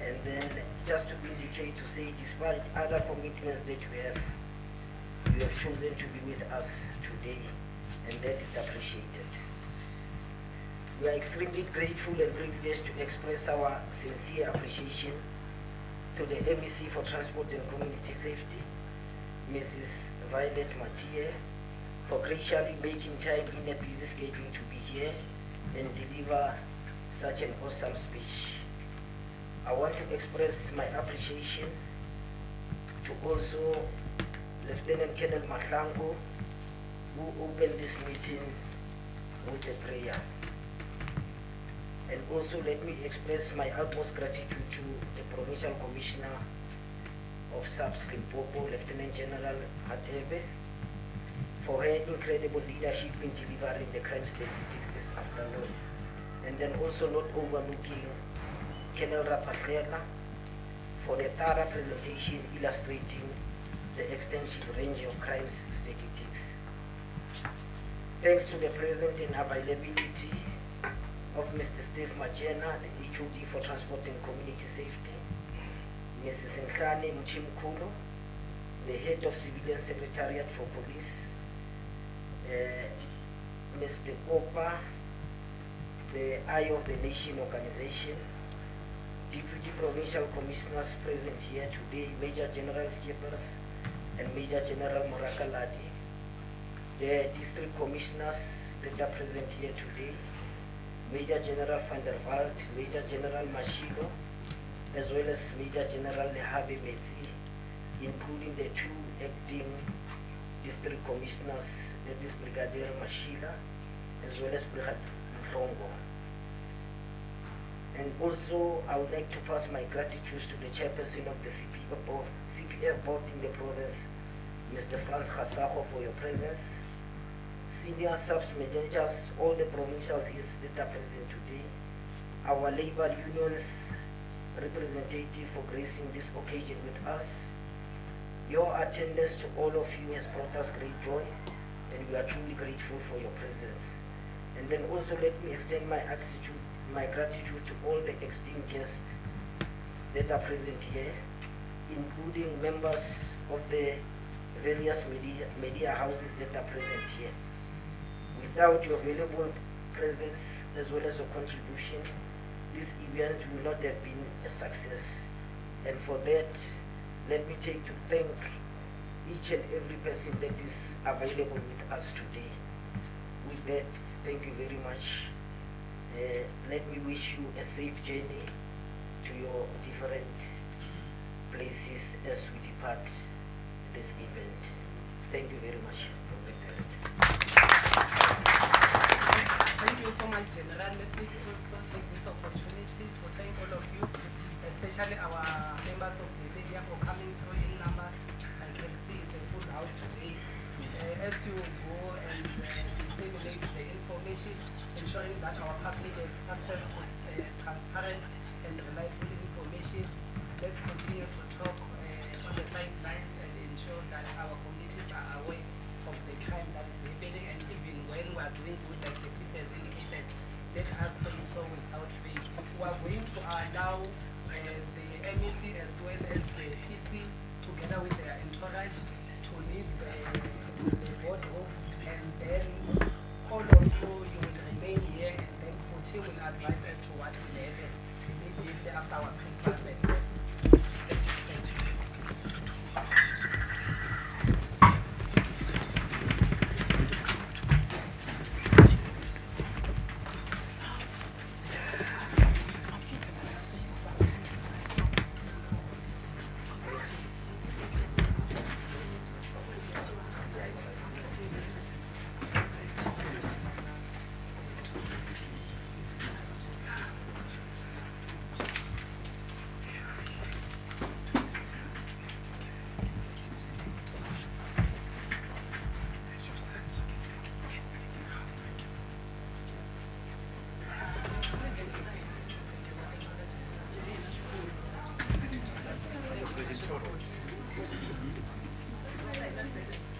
Speaker 12: And then just to indicate, to say, despite other commitments that you have chosen to be with us today, and that it's appreciated. We are extremely grateful and privileged to express our sincere appreciation to the MEC for Transport and Community Safety, Mrs. Violet Mathieu, for graciously making time in a busy schedule to be here and deliver such an awesome speech. I want to express my appreciation to also Lieutenant Colonel Mahlango, who opened this meeting with a prayer. And also let me express my utmost gratitude to the Provincial Commissioner of SAPS Limpopo, Lieutenant General Atebe, for her incredible leadership in delivering the crime statistics this afternoon. And then also not overlooking Colonel Rapahlela for the thorough presentation illustrating the extensive range of crimes statistics. Thanks to the present and availability of Mr. Steve Machena, the HOD for Transport and Community Safety, Mrs. Nkhane Mchimkulo, the Head of Civilian Secretariat for Police, Mr. Kopa, the Eye of the Nation Organization, Deputy Provincial Commissioners present here today, Major General Skippers and Major General Morakaladi, the District Commissioners that are present here today, Major General van der Walt, Major General Mashilo, as well as Major General Lehabe Metsi, including the two acting District Commissioners, that is Brigadier Mashila, as well as Brigadier Mfongo. And also, I would like to pass my gratitude to the chairperson of the CPF board in the province, Mr. Franz Hassako, for your presence. Senior subs managers, all the provincials here that are present today, our labor unions representative for gracing this occasion with us. Your attendance to all of you has brought us great joy, and we are truly grateful for your presence. And then also let me extend my gratitude to all the esteemed guests that are present here, including members of the various media houses that are present here. Without your valuable presence as well as your contribution, this event would not have been a success. And for that, let me take to thank each and every person that is available with us today. With that, thank you very much. Let me wish you a safe journey to your different places as we depart this event. Thank you very much.
Speaker 1: Thank you so much, General. Let me also take this opportunity to thank all of you, especially our members of the media for coming through in numbers. I can see it's a full house today. As you go and disseminate the information, ensuring that our public has access to transparent and reliable information, let's continue to talk on the sidelines and ensure that our communities are aware of the crime that is happening, and even when we are doing good, like the piece has indicated, let us say so without faith. We are going to allow the MEC as well as the PC, together with their entourage, to leave the boardroom, and then all of you will remain here, and then Kuti will advise as to what will happen immediately after our Christmas celebration. Thank you.